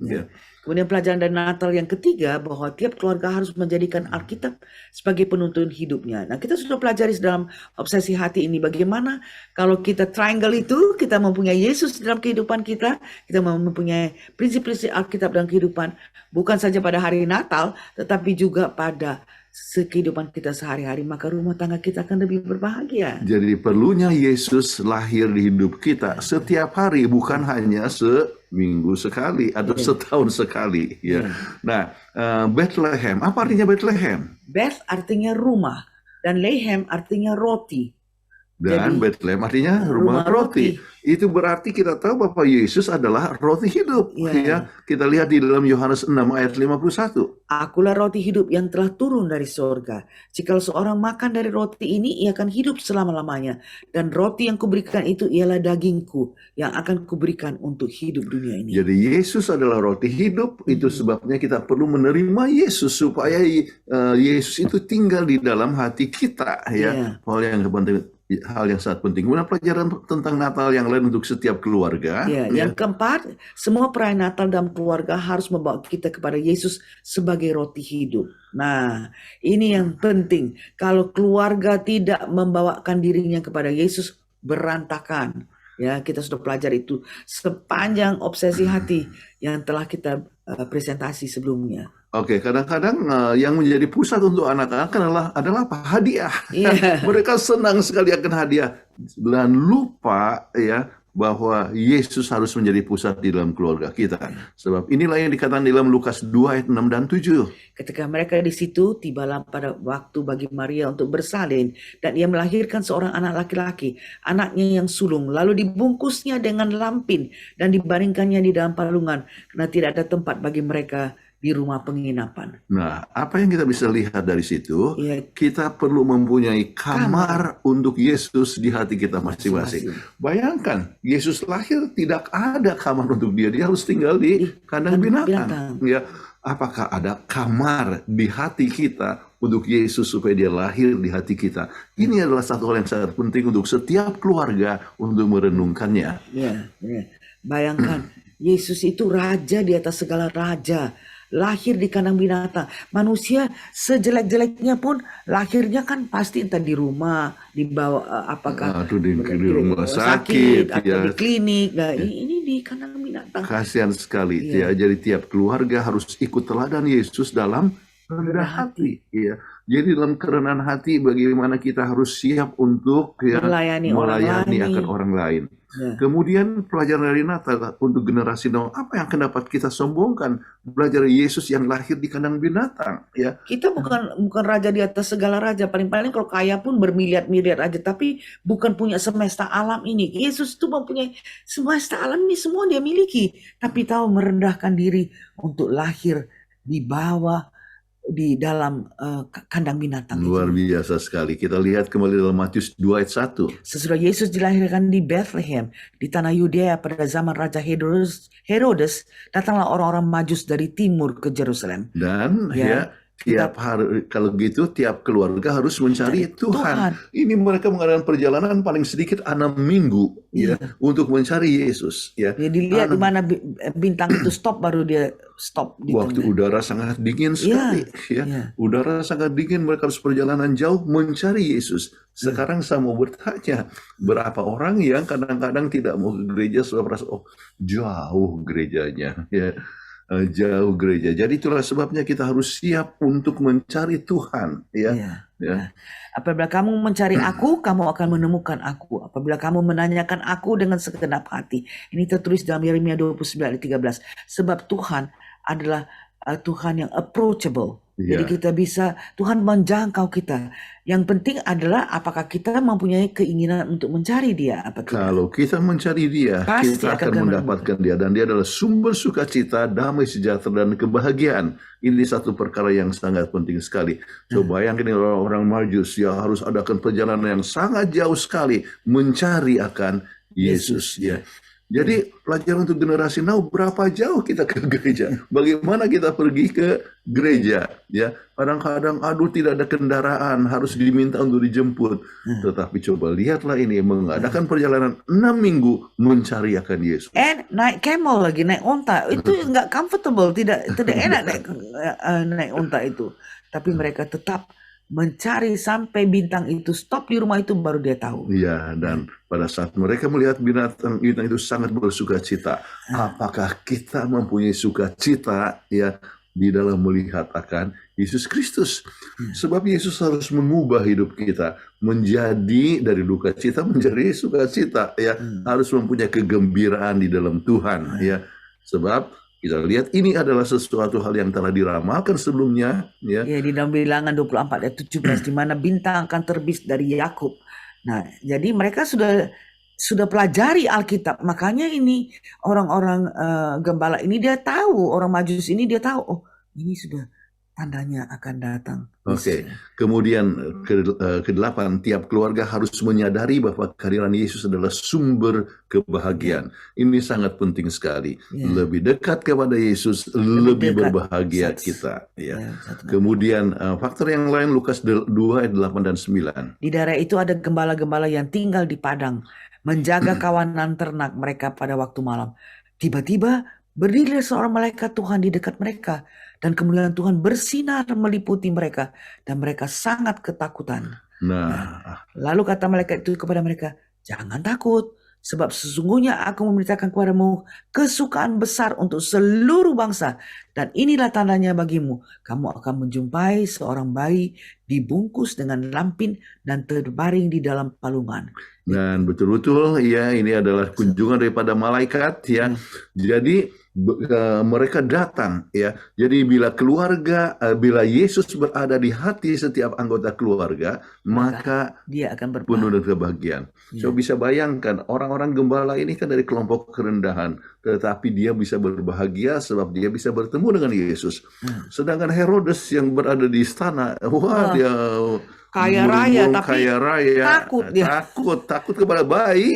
Kemudian pelajaran dari Natal yang ketiga, bahwa tiap keluarga harus menjadikan Alkitab sebagai penuntun hidupnya. Nah, kita sudah pelajari dalam obsesi hati ini bagaimana kalau kita triangle itu, kita mempunyai Yesus dalam kehidupan kita mempunyai prinsip-prinsip Alkitab dalam kehidupan, bukan saja pada hari Natal, tetapi juga pada kehidupan kita sehari-hari, maka rumah tangga kita akan lebih berbahagia. Jadi perlunya Yesus lahir di hidup kita setiap hari, bukan hanya seminggu sekali atau setahun sekali. Ya. Nah, Bethlehem, apa artinya Bethlehem? Beth artinya rumah, dan Lehem artinya roti. Dan Bethlehem artinya rumah roti. Itu berarti kita tahu bahwa Yesus adalah roti hidup. Ya. Kita lihat di dalam Yohanes 6 ayat 51. Akulah roti hidup yang telah turun dari sorga. Jika seorang makan dari roti ini, ia akan hidup selama-lamanya. Dan roti yang kuberikan itu ialah dagingku yang akan kuberikan untuk hidup dunia ini. Jadi Yesus adalah roti hidup. Itu sebabnya kita perlu menerima Yesus supaya Yesus itu tinggal di dalam hati kita. Ya. Hal yang sangat penting. Kemudian pelajaran tentang Natal yang lain untuk setiap keluarga. Yang keempat, semua perayaan Natal dalam keluarga harus membawa kita kepada Yesus sebagai roti hidup. Nah, ini yang penting. Kalau keluarga tidak membawakan dirinya kepada Yesus, berantakan. Ya, kita sudah pelajari itu sepanjang obsesi hati yang telah kita presentasi sebelumnya. Oke, kadang-kadang yang menjadi pusat untuk anak-anak adalah apa? Hadiah. Mereka senang sekali akan hadiah dan lupa ya bahwa Yesus harus menjadi pusat di dalam keluarga kita. Sebab inilah yang dikatakan di dalam Lukas 2 ayat 6 dan 7. Ketika mereka di situ, tibalah pada waktu bagi Maria untuk bersalin, dan ia melahirkan seorang anak laki-laki, anaknya yang sulung, lalu dibungkusnya dengan lampin dan dibaringkannya di dalam palungan, karena tidak ada tempat bagi mereka di rumah penginapan. Nah, apa yang kita bisa lihat dari situ? Kita perlu mempunyai kamar untuk Yesus di hati kita masing-masing. Bayangkan, Yesus lahir tidak ada kamar untuk dia. Dia harus tinggal di kandang binatang. Ya, apakah ada kamar di hati kita untuk Yesus supaya dia lahir di hati kita? Ini adalah satu hal yang sangat penting untuk setiap keluarga untuk merenungkannya. Bayangkan, Yesus itu raja di atas segala raja. Lahir di kandang binatang. Manusia sejelek-jeleknya pun lahirnya kan pasti entah di rumah, di bawah apakah di rumah sakit atau di klinik. Nah, ini di kandang binatang. Kasihan sekali ya. Jadi tiap keluarga harus ikut teladan Yesus dalam rendah hati. Ya. Jadi dalam kerendahan hati bagaimana kita harus siap untuk melayani akan orang lain. Kemudian pelajaran dari Natal untuk generasi now, apa yang akan dapat kita sombongkan? Belajar Yesus yang lahir di kandang binatang. Ya. Kita bukan raja di atas segala raja. Paling-paling kalau kaya pun bermiliar-miliar aja, tapi bukan punya semesta alam ini. Yesus itu mempunyai semesta alam ini, semua dia miliki. Tapi tahu merendahkan diri untuk lahir di bawah, di dalam kandang binatang. Luar biasa sekali. Kita lihat kembali dalam Matius 2 ayat 1. Sesudah Yesus dilahirkan di Bethlehem, di tanah Yudea pada zaman Raja Herodes, datanglah orang-orang Majus dari timur ke Yerusalem. Dan Tiap hari, kalau gitu tiap keluarga harus mencari Tuhan. Ini mereka mengadakan perjalanan paling sedikit 6 minggu ya untuk mencari Yesus ya. Ya, dilihat di mana bintang itu stop baru dia stop di Waktu tengah. udara sangat dingin sekali ya. Udara sangat dingin, mereka harus perjalanan jauh mencari Yesus. Sekarang saya mau bertanya, berapa orang yang kadang-kadang tidak mau ke gereja sebab merasa jauh gerejanya ya. Jauh gereja. Jadi itulah sebabnya kita harus siap untuk mencari Tuhan ya. Apabila kamu mencari aku, kamu akan menemukan aku. Apabila kamu menanyakan aku dengan segenap hati. Ini tertulis dalam Yeremia 29 ayat 13. Sebab Tuhan adalah Tuhan yang approachable. Jadi kita bisa, Tuhan menjangkau kita. Yang penting adalah apakah kita mempunyai keinginan untuk mencari Dia. Kalau kita mencari Dia, pasti kita akan mendapatkan Dia. Dan Dia adalah sumber sukacita, damai sejahtera, dan kebahagiaan. Ini satu perkara yang sangat penting sekali. Coba bayangkan orang-orang Majus ya harus adakan perjalanan yang sangat jauh sekali mencari akan Yesus. Ya. Jadi pelajaran untuk generasi now, berapa jauh kita ke gereja? Bagaimana kita pergi ke gereja? Ya, kadang-kadang tidak ada kendaraan, harus diminta untuk dijemput. Tetapi coba lihatlah ini, mengadakan perjalanan 6 minggu mencari akan Yesus. Naik camel lagi, naik onta, itu nggak comfortable, tidak enak naik onta itu. Tapi mereka tetap mencari sampai bintang itu stop di rumah itu baru dia tahu. Iya, dan pada saat mereka melihat bintang itu sangat bersukacita. Apakah kita mempunyai sukacita ya di dalam melihat akan Yesus Kristus? Sebab Yesus harus mengubah hidup kita menjadi dari duka cita menjadi sukacita ya. Harus mempunyai kegembiraan di dalam Tuhan ya. Sebab kita lihat ini adalah sesuatu hal yang telah diramalkan sebelumnya ya. Ya, di dalam Bilangan 24 ayat 17 di mana bintang akan terbit dari Yakub. Nah, jadi mereka sudah pelajari Alkitab. Makanya ini orang-orang gembala ini dia tahu, orang Majus ini dia tahu, ini sudah tandanya akan datang. Oke. Kemudian ke-8, tiap keluarga harus menyadari bahwa kehadiran Yesus adalah sumber kebahagiaan. Ini sangat penting sekali. Lebih dekat kepada Yesus, lebih berbahagia kita. Ya. Kemudian faktor yang lain, Lukas 2 ayat 8 dan 9. Di daerah itu ada gembala-gembala yang tinggal di padang, menjaga kawanan ternak mereka pada waktu malam. Tiba-tiba berdirilah seorang malaikat Tuhan di dekat mereka, dan kemuliaan Tuhan bersinar meliputi mereka, dan mereka sangat ketakutan. Lalu kata malaikat itu kepada mereka, jangan takut, sebab sesungguhnya aku memberitakan kepadamu kesukaan besar untuk seluruh bangsa, dan inilah tandanya bagimu, kamu akan menjumpai seorang bayi dibungkus dengan lampin dan terbaring di dalam palungan. Dan betul-betul ya, ini adalah kunjungan daripada malaikat ya. Jadi mereka datang ya. Jadi bila Yesus berada di hati setiap anggota keluarga, maka dia akan penuh dengan kebahagiaan. So bisa bayangkan orang-orang gembala ini kan dari kelompok kerendahan, tetapi dia bisa berbahagia sebab dia bisa bertemu dengan Yesus. Sedangkan Herodes yang berada di istana, dia kaya raya tapi takut kepada bayi.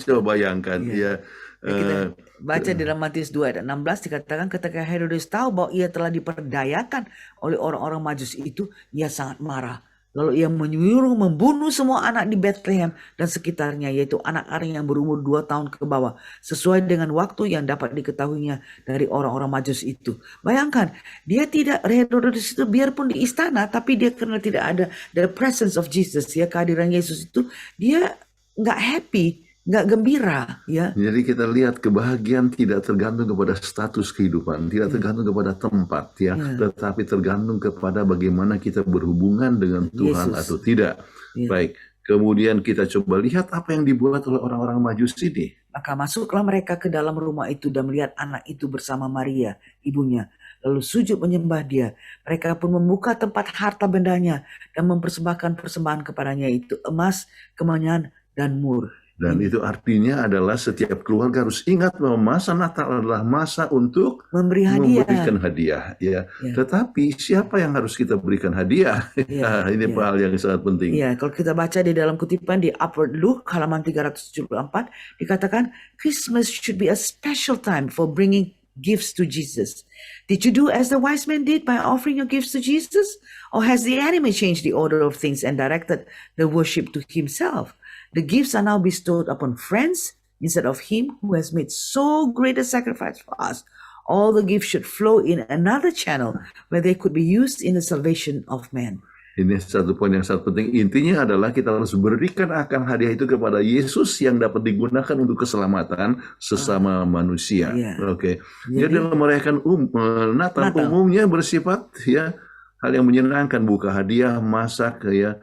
Coba bayangkan ya. Kita baca di dalam Matius 2 ayat 16 dikatakan ketika Herodes tahu bahwa ia telah diperdayakan oleh orang-orang Majus itu, ia sangat marah. Lalu ia menyuruh membunuh semua anak di Bethlehem dan sekitarnya, yaitu anak-anak yang berumur 2 tahun ke bawah, sesuai dengan waktu yang dapat diketahuinya dari orang-orang Majus itu. Bayangkan, Herodes itu biarpun di istana, tapi dia karena tidak ada the presence of Jesus, ya, kehadiran Yesus itu, dia nggak happy, nggak gembira, ya. Jadi kita lihat kebahagiaan tidak tergantung kepada status kehidupan, tidak tergantung kepada tempat, ya, tetapi tergantung kepada bagaimana kita berhubungan dengan Tuhan atau tidak. Baik, kemudian kita coba lihat apa yang dibuat oleh orang-orang Majus ini. Maka masuklah mereka ke dalam rumah itu dan melihat anak itu bersama Maria, ibunya, lalu sujud menyembah dia. Mereka pun membuka tempat harta bendanya dan mempersembahkan persembahan kepadanya, itu emas, kemenyan, dan mur. Dan itu artinya adalah setiap keluarga harus ingat bahwa masa Natal adalah masa untuk memberikan hadiah. Ya. Tetapi siapa yang harus kita berikan hadiah? Ini hal yang sangat penting. Ya, kalau kita baca di dalam kutipan di Upward Look halaman 374 dikatakan Christmas should be a special time for bringing gifts to Jesus. Did you do as the wise men did by offering your gifts to Jesus? Or has the enemy changed the order of things and directed the worship to himself? The gifts are now bestowed upon friends instead of him who has made so great a sacrifice for us. All the gifts should flow in another channel where they could be used in the salvation of man. Ini satu poin yang sangat penting. Intinya adalah kita harus berikan akan hadiah itu kepada Yesus yang dapat digunakan untuk keselamatan sesama manusia. Iya. Oke. Jadi- Jadi dalam merayakan Natal umumnya bersifat ya hal yang menyenangkan, buka hadiah, masak ya,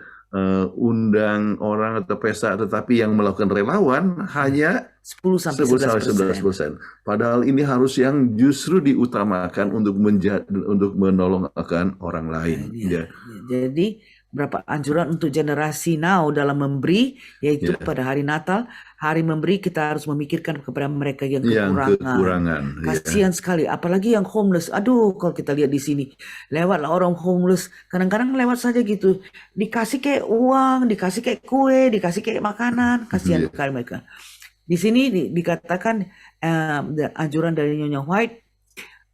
undang orang atau pesta, tetapi yang melakukan relawan hanya 10-11%. Padahal ini harus yang justru diutamakan untuk menolong akan orang lain. Ya. Jadi berapa anjuran untuk generasi now dalam memberi, yaitu pada hari Natal, hari memberi kita harus memikirkan kepada mereka yang kekurangan. Kasihan sekali, apalagi yang homeless. Aduh, kalau kita lihat di sini, lewatlah orang homeless, kadang-kadang lewat saja gitu, dikasih kayak uang, dikasih kayak kue, dikasih kayak makanan, kasihan sekali mereka. Di sini dikatakan anjuran dari Nyonya White,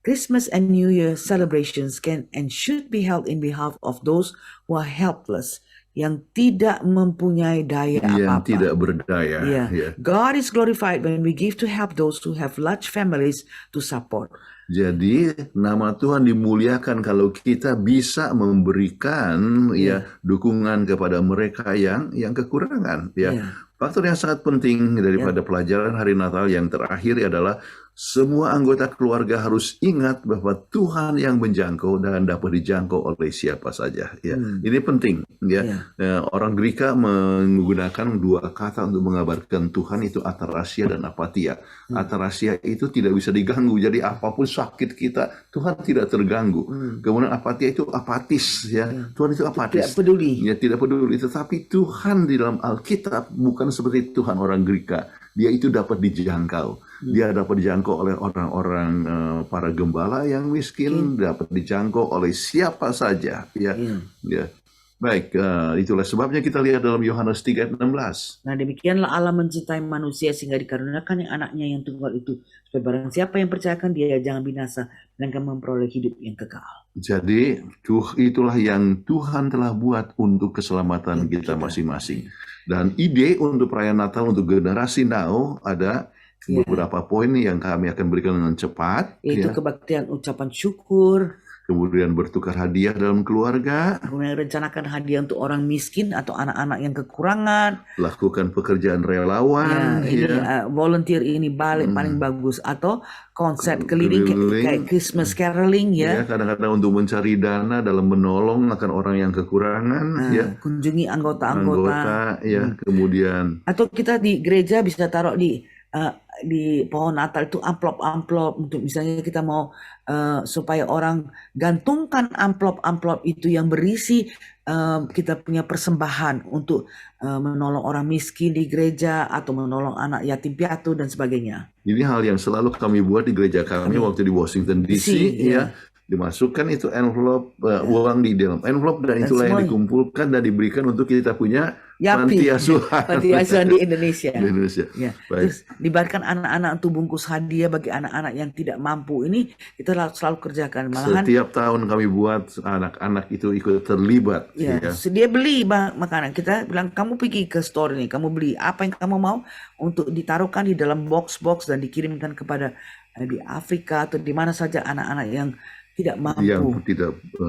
Christmas and New Year celebrations can and should be held in behalf of those who are helpless, yang tidak mempunyai daya yang apa-apa. tidak berdaya. Yeah. Ya. God is glorified when we give to help those who have large families to support. Jadi nama Tuhan dimuliakan kalau kita bisa memberikan ya dukungan kepada mereka yang kekurangan ya. Faktor yang sangat penting daripada pelajaran hari Natal yang terakhir adalah semua anggota keluarga harus ingat bahwa Tuhan yang menjangkau dan dapat dijangkau oleh siapa saja. Ya, ini penting. Ya, orang Greka menggunakan dua kata untuk mengabarkan Tuhan, itu atarasia dan apatia. Atarasia itu tidak bisa diganggu. Jadi apapun sakit kita, Tuhan tidak terganggu. Kemudian apatia itu apatis. Ya, Tuhan itu apatis. Tidak peduli. Ya, tidak peduli. Tetapi Tuhan di dalam Alkitab bukan seperti Tuhan orang Greka. Dia itu dapat dijangkau. Dia dapat dijangkau oleh orang-orang para gembala yang miskin, dapat dijangkau oleh siapa saja. Ya, ya. Baik, itulah sebabnya kita lihat dalam Yohanes 3 ayat 16. Nah, demikianlah Allah mencintai manusia sehingga dikaruniakan yang anaknya yang tunggal itu, supaya barang siapa yang percayakan dia jangan binasa, melainkan memperoleh hidup yang kekal. Jadi itulah yang Tuhan telah buat untuk keselamatan kita masing-masing. Dan ide untuk perayaan Natal untuk generasi now ada beberapa poin yang kami akan berikan dengan cepat. Yaitu kebaktian ucapan syukur, kemudian bertukar hadiah dalam keluarga, kemudian rencanakan hadiah untuk orang miskin atau anak-anak yang kekurangan, lakukan pekerjaan relawan, volunteer ini paling bagus, atau konsep keliling kayak Christmas caroling kadang-kadang untuk mencari dana dalam menolong akan orang yang kekurangan, kunjungi anggota-anggota, kemudian atau kita di gereja bisa taruh di pohon Natal itu amplop-amplop untuk misalnya kita mau supaya orang gantungkan amplop-amplop itu yang berisi kita punya persembahan untuk menolong orang miskin di gereja atau menolong anak yatim piatu dan sebagainya. Ini hal yang selalu kami buat di gereja kami waktu di Washington DC dimasukkan itu envelope uang di dalam envelope dan itulah yang dikumpulkan dan diberikan untuk kita punya panti asuhan di Indonesia. Ya. Terus dibayarkan anak-anak untuk bungkus hadiah bagi anak-anak yang tidak mampu. Ini kita selalu kerjakan. Malahan setiap tahun kami buat anak-anak itu ikut terlibat. Dia beli makanan. Kita bilang kamu pergi ke store ini, kamu beli apa yang kamu mau untuk ditaruhkan di dalam box-box dan dikirimkan kepada di Afrika atau di mana saja anak-anak yang tidak mampu.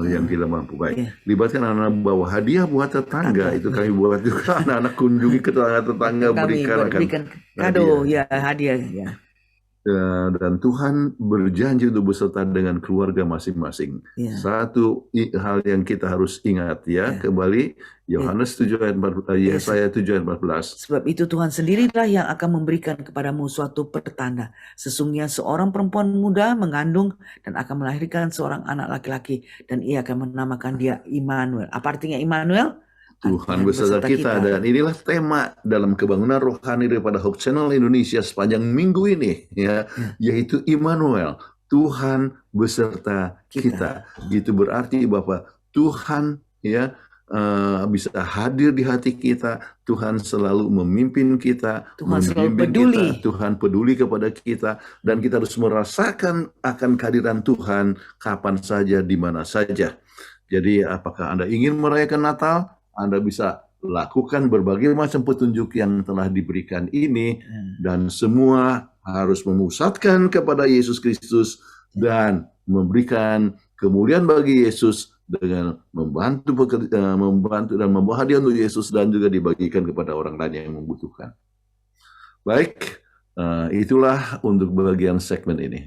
Yang tidak mampu. Baik. Libatkan anak-anak bawa hadiah buat tetangga. Itu kami buat juga anak-anak kunjungi ke tetangga berikan kado hadiah. Dan Tuhan berjanji untuk beserta dengan keluarga masing-masing. Satu hal yang kita harus ingat kembali Yohanes 7 ayat 14, Yesaya 7 ayat 14. Sebab itu Tuhan sendirilah yang akan memberikan kepadamu suatu pertanda. Sesungguhnya seorang perempuan muda mengandung dan akan melahirkan seorang anak laki-laki dan ia akan menamakan dia Immanuel. Apa artinya Immanuel? Tuhan beserta kita. Dan inilah tema dalam kebangunan rohani daripada Hope Channel Indonesia sepanjang minggu ini yaitu Immanuel, Tuhan beserta kita. Itu berarti bahwa Tuhan bisa hadir di hati kita. Tuhan selalu memimpin kita, Tuhan selalu membimbing peduli. kita. Tuhan peduli kepada kita, dan kita harus merasakan akan kehadiran Tuhan kapan saja, di mana saja. Jadi apakah Anda ingin merayakan Natal? Anda bisa lakukan berbagai macam petunjuk yang telah diberikan ini, dan semua harus memusatkan kepada Yesus Kristus dan memberikan kemuliaan bagi Yesus dengan membantu dan membawa hadiah untuk Yesus, dan juga dibagikan kepada orang lain yang membutuhkan. Baik, itulah untuk bagian segmen ini.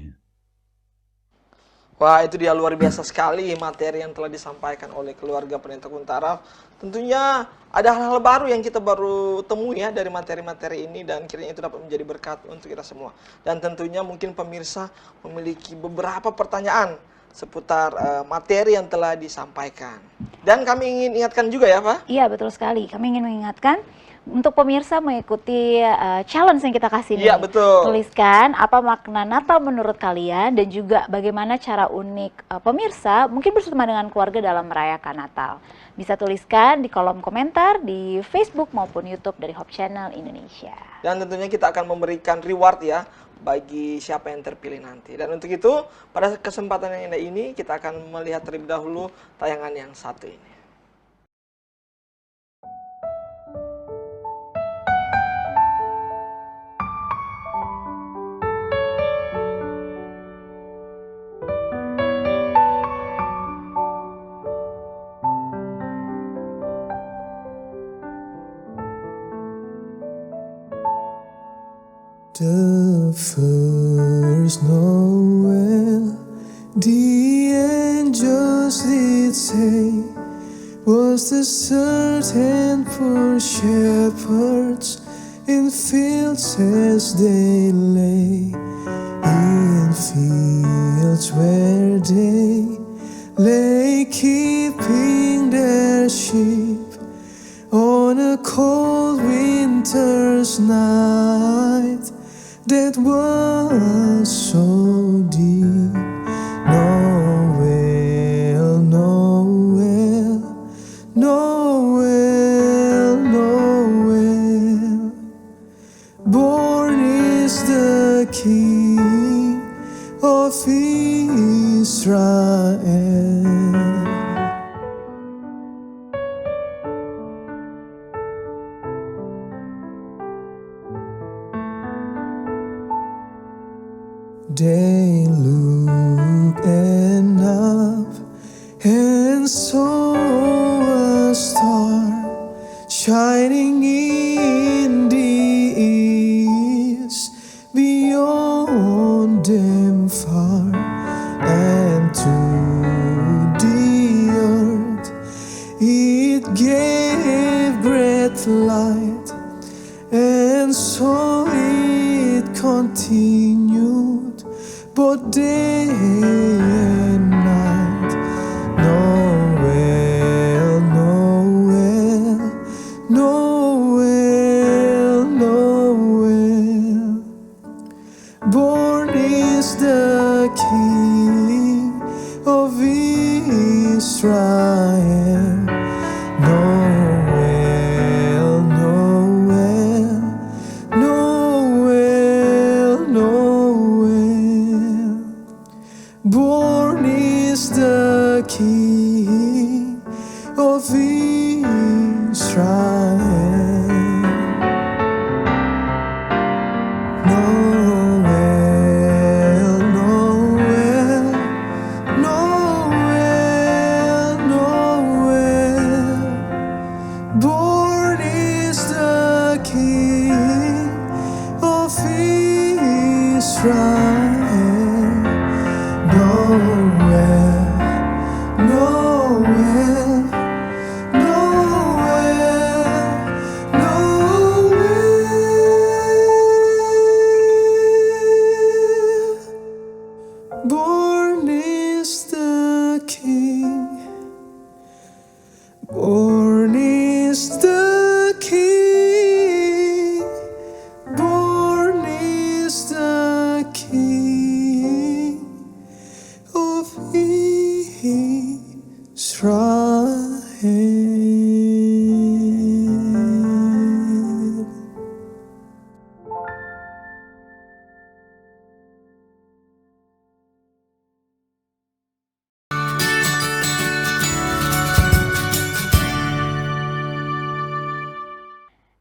Wah, itu dia, luar biasa sekali materi yang telah disampaikan oleh keluarga Pendeta Kuntaraf. Tentunya ada hal-hal baru yang kita baru temui ya dari materi-materi ini, dan kiranya itu dapat menjadi berkat untuk kita semua. Dan tentunya mungkin pemirsa memiliki beberapa pertanyaan seputar materi yang telah disampaikan. Dan kami ingin ingatkan juga ya, Pak? Iya, betul sekali. Kami ingin mengingatkan untuk pemirsa mengikuti challenge yang kita kasih nih. Iya, betul. Tuliskan apa makna Natal menurut kalian, dan juga bagaimana cara unik pemirsa mungkin bersama dengan keluarga dalam merayakan Natal. Bisa tuliskan di kolom komentar di Facebook maupun YouTube dari Hope Channel Indonesia. Dan tentunya kita akan memberikan reward ya bagi siapa yang terpilih nanti. Dan untuk itu, pada kesempatan yang indah ini kita akan melihat terlebih dahulu tayangan yang satu ini. The first Noel, the angels did say, was the certain for shepherds in fields as they lay, in fields where they lay keeping their sheep on a cold winter's night that was so deep. Noel, Noel, Noel, Noel, born is the King of Israel. They looked and up and saw a star shining in the east beyond them far, and to the earth it gave great light, and so it continued both day and night. Noel, Noel, Noel, Noel, born is the King of Israel. Noel, Noel, Noel, Noel, born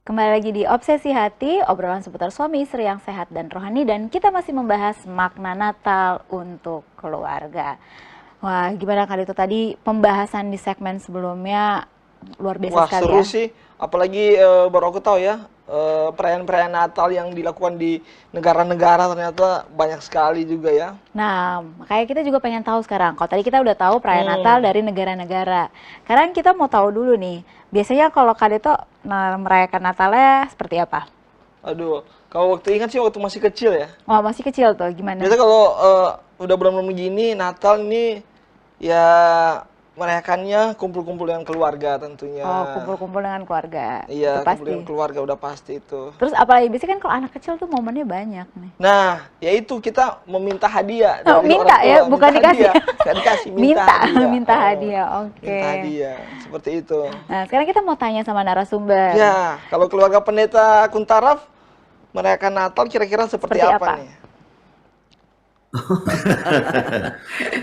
Kembali lagi di Obsesi Hati, obrolan seputar suami istri yang sehat dan rohani, dan kita masih membahas makna Natal untuk keluarga. Wah, gimana kali itu tadi pembahasan di segmen sebelumnya luar biasa Wah, sekali seru ya. sih. Apalagi baru aku tahu ya, perayaan-perayaan Natal yang dilakukan di negara-negara ternyata banyak sekali juga ya. Nah, makanya kita juga pengen tahu sekarang. Kalau tadi kita udah tahu perayaan Natal dari negara-negara. Sekarang kita mau tahu dulu nih, biasanya kalau Kak Deto merayakan Natalnya seperti apa? Aduh, kalau waktu ingat sih waktu masih kecil ya. Wah, masih kecil tuh, gimana? Biasa kalau udah bulan-bulan begini, Natal ini ya merayakannya kumpul-kumpul dengan keluarga tentunya. Oh, kumpul-kumpul dengan keluarga. Iya, Itu kumpul pasti. dengan keluarga udah pasti itu. Terus apalagi biasanya kan kalau anak kecil tuh momennya banyak nih. Nah, yaitu kita meminta hadiah Oh, dari minta orang tua. ya, bukan Minta dikasih. hadiah. Nggak dikasih, Minta, hadiah. minta Oh, hadiah. Oke. Minta hadiah, seperti itu. Nah, sekarang kita mau tanya sama narasumber. Ya, kalau keluarga pendeta Kuntaraf merayakan Natal kira-kira seperti Seperti apa apa? nih?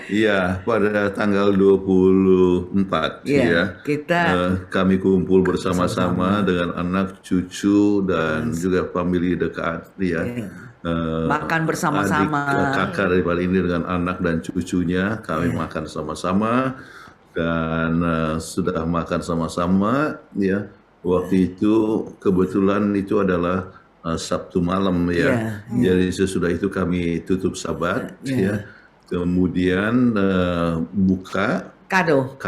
Iya, pada tanggal 24 Iya, ya, kita kami kumpul bersama-sama dengan anak, cucu, dan juga famili dekat, ya. makan bersama-sama. Adik kakak daripada ini dengan anak dan cucunya, kami makan sama-sama, dan sudah makan sama-sama, ya. Waktu itu kebetulan itu adalah Sabtu malam ya. Jadi sesudah itu kami tutup Sabat ya. Kemudian buka Kado.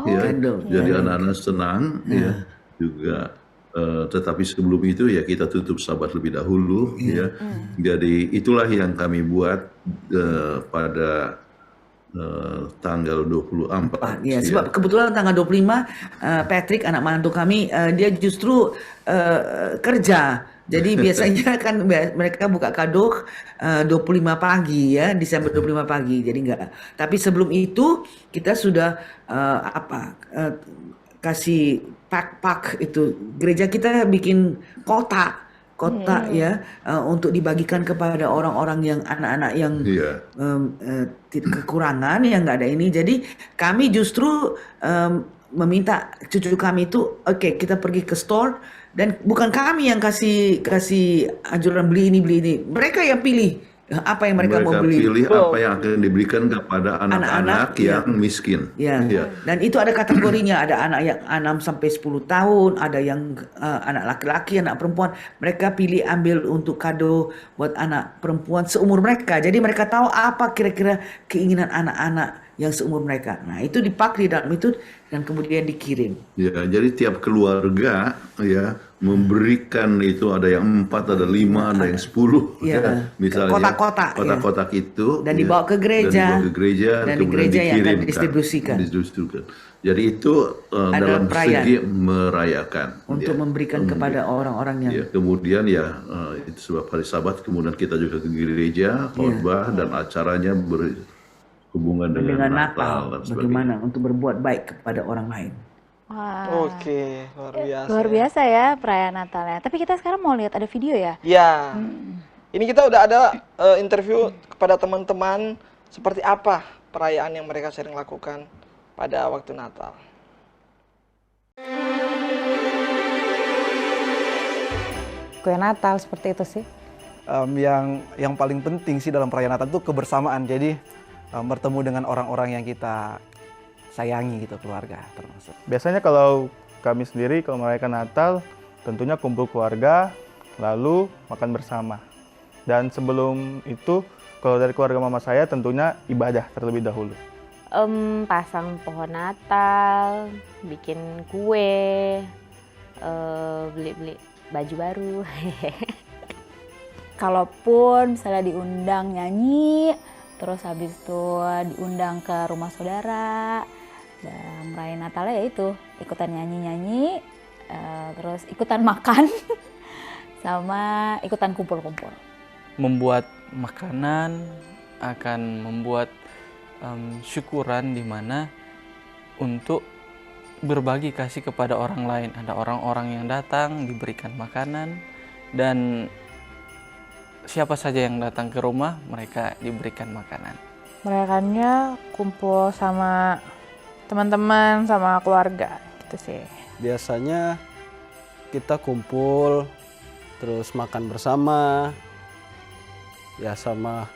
ya. kado. Jadi anak-anak senang ya. Juga tetapi sebelum itu ya kita tutup Sabat lebih dahulu ya. Jadi itulah yang kami buat pada tanggal 24. Ya, sebab kebetulan tanggal 25 Patrick anak mantu kami dia justru kerja. Jadi biasanya kan mereka buka kado 25 pagi ya, Desember 25 pagi. Jadi enggak. Tapi sebelum itu kita sudah kasih pak itu. Gereja kita bikin kotak ya untuk dibagikan kepada orang-orang yang anak-anak yang kekurangan yang nggak ada ini. Jadi kami justru meminta cucu kami itu oke, kita pergi ke store dan bukan kami yang kasih anjuran beli ini, mereka yang pilih apa yang mereka mau beli. Pilih apa yang akan diberikan kepada anak-anak yang miskin. Ya. Dan itu ada kategorinya, ada anak yang 6 sampai 10 tahun, ada yang anak laki-laki, anak perempuan. Mereka pilih ambil untuk kado buat anak perempuan seumur mereka. Jadi mereka tahu apa kira-kira keinginan anak-anak yang seumur mereka. Nah, itu dipakai dalam itu dan kemudian dikirim. Ya, jadi tiap keluarga ya memberikan itu, ada yang 4, ada 5, ada yang 10 ya. Misalnya kotak-kotak itu dan dibawa ke gereja, dan di gereja yang akan didistribusikan. Jadi itu dalam segi merayakan untuk memberikan kepada orang-orang yang kemudian itu sebab hari Sabat kemudian kita juga ke gereja khotbah dan acaranya berhubungan dengan Natal dan bagaimana untuk berbuat baik kepada orang lain. Wah. Oke, luar biasa. Luar biasa ya perayaan Natalnya. Tapi kita sekarang mau lihat ada video ya? Ya. Ini kita udah ada interview kepada teman-teman seperti apa perayaan yang mereka sering lakukan pada waktu Natal. Kue Natal seperti itu sih. Yang paling penting sih dalam perayaan Natal itu kebersamaan. Jadi bertemu dengan orang-orang yang kita sayangi gitu, keluarga termasuk. Biasanya kalau kami sendiri kalau merayakan Natal tentunya kumpul keluarga lalu makan bersama. Dan sebelum itu kalau dari keluarga mama saya tentunya ibadah terlebih dahulu. Pasang pohon Natal, bikin kue, beli-beli baju baru. Kalaupun misalnya diundang nyanyi, terus habis itu diundang ke rumah saudara, dan merayakan Natalnya ya itu ikutan nyanyi-nyanyi, terus ikutan makan, sama ikutan kumpul-kumpul. Membuat makanan akan membuat syukuran di mana untuk berbagi kasih kepada orang lain. Ada orang-orang yang datang diberikan makanan dan siapa saja yang datang ke rumah mereka diberikan makanan. Merayakannya kumpul sama teman-teman, sama keluarga gitu sih. Biasanya kita kumpul, terus makan bersama, ya sama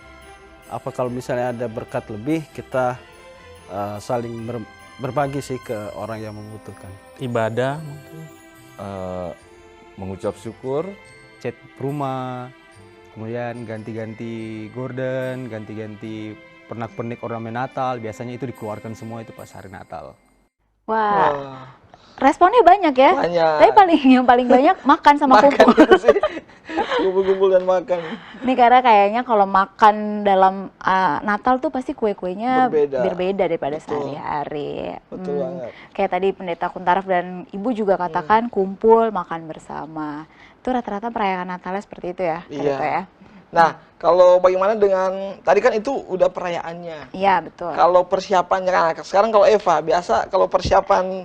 apa kalau misalnya ada berkat lebih kita saling berbagi sih ke orang yang membutuhkan. Ibadah mungkin, mengucap syukur, Cat rumah, kemudian ganti-ganti gorden, ganti-ganti pernak-pernik ornamen Natal, biasanya itu dikeluarkan semua itu pas hari Natal. Wah, responnya banyak ya. Banyak. Tapi yang paling banyak makan sama kumpul. Kumpul-kumpul dan makan. Ini karena kayaknya kalau makan dalam Natal tuh pasti kue-kuenya berbeda daripada sehari-hari. Betul banget. Kayak tadi Pendeta Kuntaraf dan Ibu juga katakan kumpul makan bersama. Itu rata-rata perayaan Natalnya seperti itu ya. Iya. Gitu ya. Nah, kalau bagaimana dengan tadi kan itu udah perayaannya. Iya, betul. Kalau persiapannya kan sekarang kalau Eva biasa kalau persiapan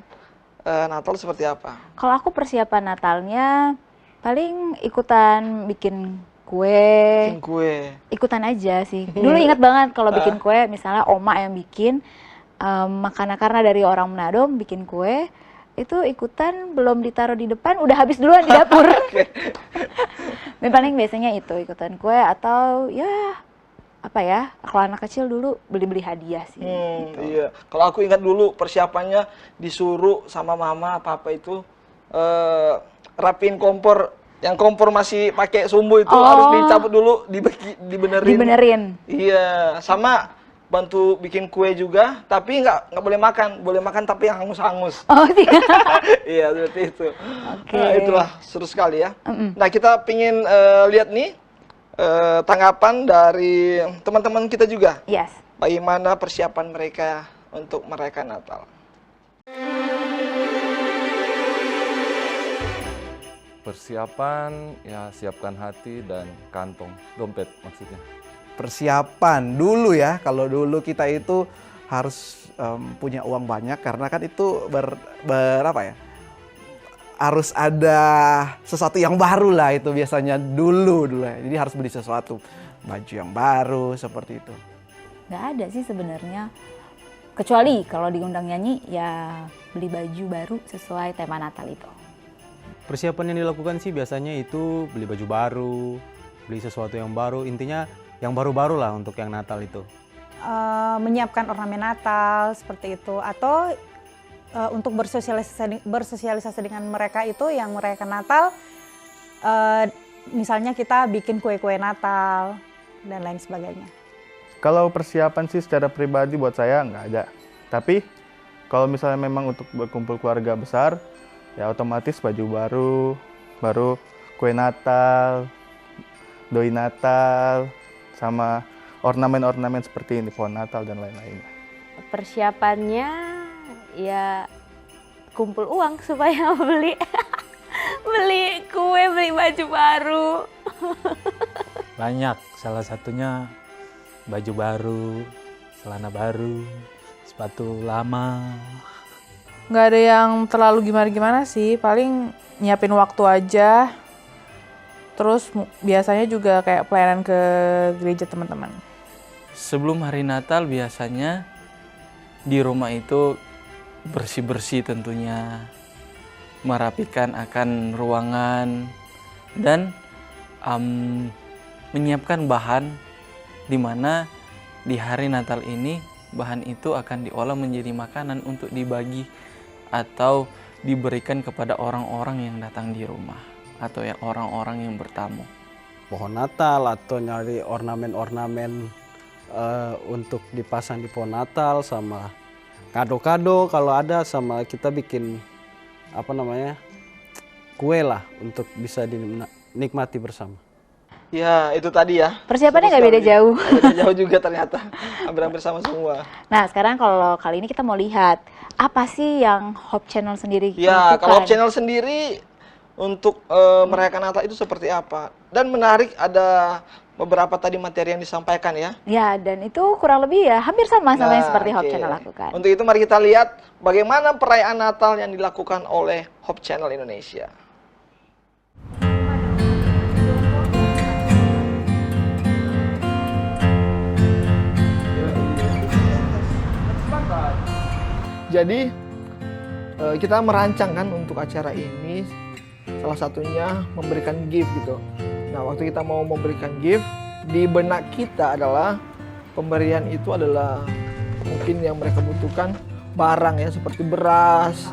Natal seperti apa? Kalau aku persiapan Natalnya paling ikutan bikin kue. Bikin kue. Ikutan aja sih. Dulu ingat banget kalau bikin kue, misalnya oma yang bikin makanan karena dari orang Manado bikin kue, itu ikutan belum ditaruh di depan udah habis duluan di dapur. Dan paling biasanya itu ikutan kue atau ya apa ya, kalau anak kecil dulu beli-beli hadiah sih. Gitu. Iya. Kalau aku ingat dulu persiapannya disuruh sama mama papa itu rapiin kompor, yang kompor masih pakai sumbu itu harus dicabut dulu, dibenerin. Iya, sama bantu bikin kue juga, tapi nggak boleh makan tapi yang hangus-hangus. Oh iya. Iya seperti itu. Oke. Nah, itulah seru sekali ya. Nah kita pingin lihat nih tanggapan dari teman-teman kita juga. Yes. Bagaimana persiapan mereka untuk merayakan Natal? persiapan, ya siapkan hati dan kantong, dompet maksudnya. Persiapan dulu ya, kalau dulu kita itu harus punya uang banyak karena kan itu apa ya, harus ada sesuatu yang baru lah itu biasanya dulu ya. Jadi harus beli sesuatu, baju yang baru seperti itu. Nggak ada sih sebenarnya, kecuali kalau diundang nyanyi ya beli baju baru sesuai tema Natal itu. Persiapan yang dilakukan sih biasanya itu beli baju baru, beli sesuatu yang baru, intinya yang baru-baru lah untuk yang Natal itu. Menyiapkan ornamen Natal seperti itu, atau untuk bersosialisasi dengan mereka itu yang merayakan Natal, misalnya kita bikin kue-kue Natal dan lain sebagainya. Kalau persiapan sih secara pribadi buat saya nggak ada. Tapi kalau misalnya memang untuk berkumpul keluarga besar, ya otomatis baju baru kue Natal, doi Natal, sama ornamen-ornamen seperti ini, pohon Natal dan lain-lainnya. Persiapannya ya kumpul uang supaya beli kue, beli baju baru. Banyak, salah satunya baju baru, celana baru, sepatu lama. Nggak ada yang terlalu gimana-gimana sih, paling nyiapin waktu aja. Terus biasanya juga kayak pelayanan ke gereja teman-teman. Sebelum hari Natal biasanya di rumah itu bersih-bersih tentunya, merapikan akan ruangan dan menyiapkan bahan di mana di hari Natal ini bahan itu akan diolah menjadi makanan untuk dibagi atau diberikan kepada orang-orang yang datang di rumah atau yang orang-orang yang bertamu. Pohon Natal atau nyari ornamen-ornamen untuk dipasang di pohon Natal, sama kado-kado kalau ada, sama kita bikin kue lah untuk bisa dinikmati bersama. Ya itu tadi ya. Persiapannya nggak beda jauh. Beda jauh juga ternyata, hampir sama semua. Nah sekarang kalau kali ini kita mau lihat apa sih yang Hope Channel sendiri Ya lakukan. kalau Hope Channel sendiri untuk merayakan Natal itu seperti apa? Dan menarik ada beberapa tadi materi yang disampaikan ya. Ya dan itu kurang lebih ya hampir sama yang seperti Hope Channel lakukan. Untuk itu mari kita lihat bagaimana perayaan Natal yang dilakukan oleh Hope Channel Indonesia. Jadi kita merancang kan untuk acara ini Salah satunya memberikan gift gitu. Nah, waktu kita mau memberikan gift, di benak kita adalah pemberian itu adalah mungkin yang mereka butuhkan barang ya, seperti beras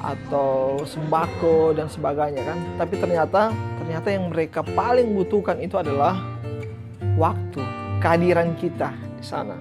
atau sembako dan sebagainya kan. Tapi ternyata yang mereka paling butuhkan itu adalah waktu, kehadiran kita di sana.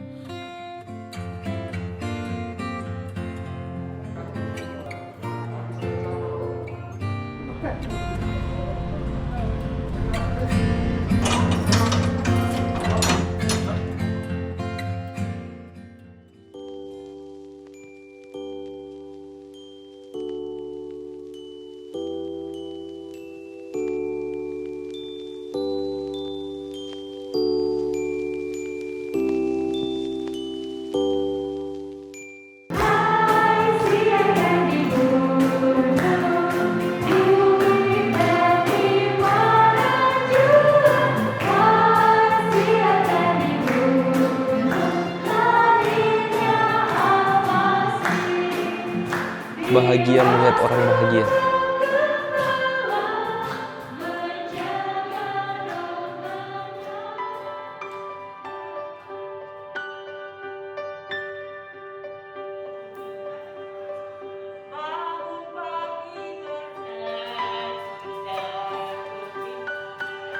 Bahagia melihat orang bahagia.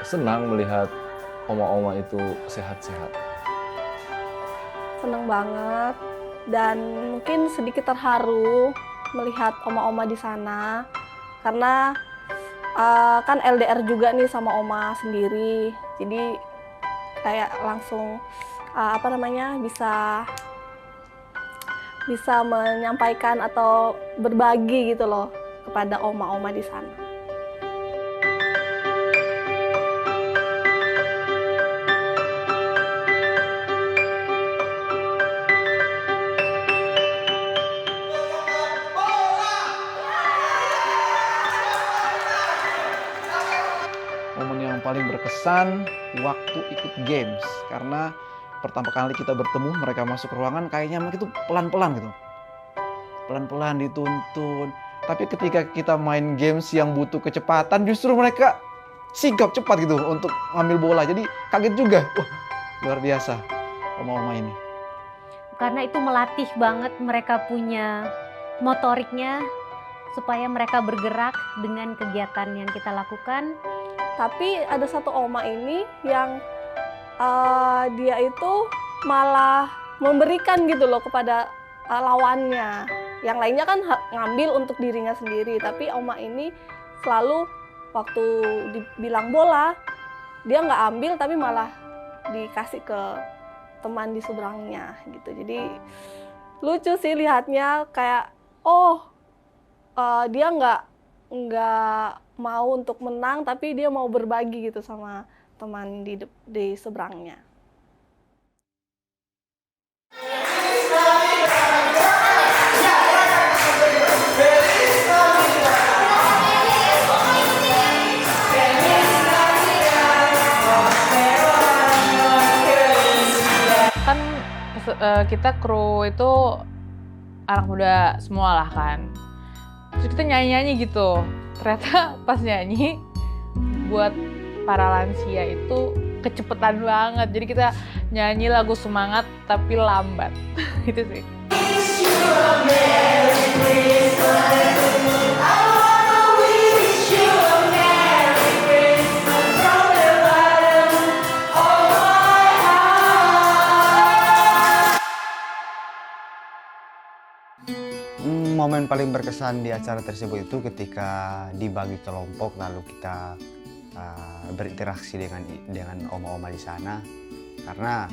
Senang melihat oma-oma itu sehat-sehat. Senang banget dan mungkin sedikit terharu melihat oma-oma di sana karena kan LDR juga nih sama oma sendiri, jadi kayak langsung bisa menyampaikan atau berbagi gitu loh kepada oma-oma di sana. Paling berkesan waktu ikut games, karena pertama kali kita bertemu, mereka masuk ruangan kayaknya mereka itu pelan-pelan gitu, pelan-pelan dituntun. Tapi ketika kita main games yang butuh kecepatan, justru mereka sigap cepat gitu untuk ngambil bola. Jadi kaget juga, wah luar biasa oma-oma ini. Karena itu melatih banget mereka punya motoriknya supaya mereka bergerak dengan kegiatan yang kita lakukan. Tapi ada satu oma ini yang dia itu malah memberikan gitu loh kepada lawannya. Yang lainnya kan ngambil untuk dirinya sendiri, tapi oma ini selalu waktu dibilang bola, dia nggak ambil tapi malah dikasih ke teman di seberangnya gitu. Jadi lucu sih lihatnya, kayak dia nggak mau untuk menang, tapi dia mau berbagi gitu sama teman di seberangnya. Kan kita kru itu anak muda semua lah kan. Terus kita nyanyi-nyanyi gitu. Ternyata pas nyanyi buat para lansia itu kecepetan banget. Jadi kita nyanyi lagu semangat tapi lambat. Gitu sih. Momen paling berkesan di acara tersebut itu ketika dibagi kelompok lalu kita berinteraksi dengan oma-oma di sana, karena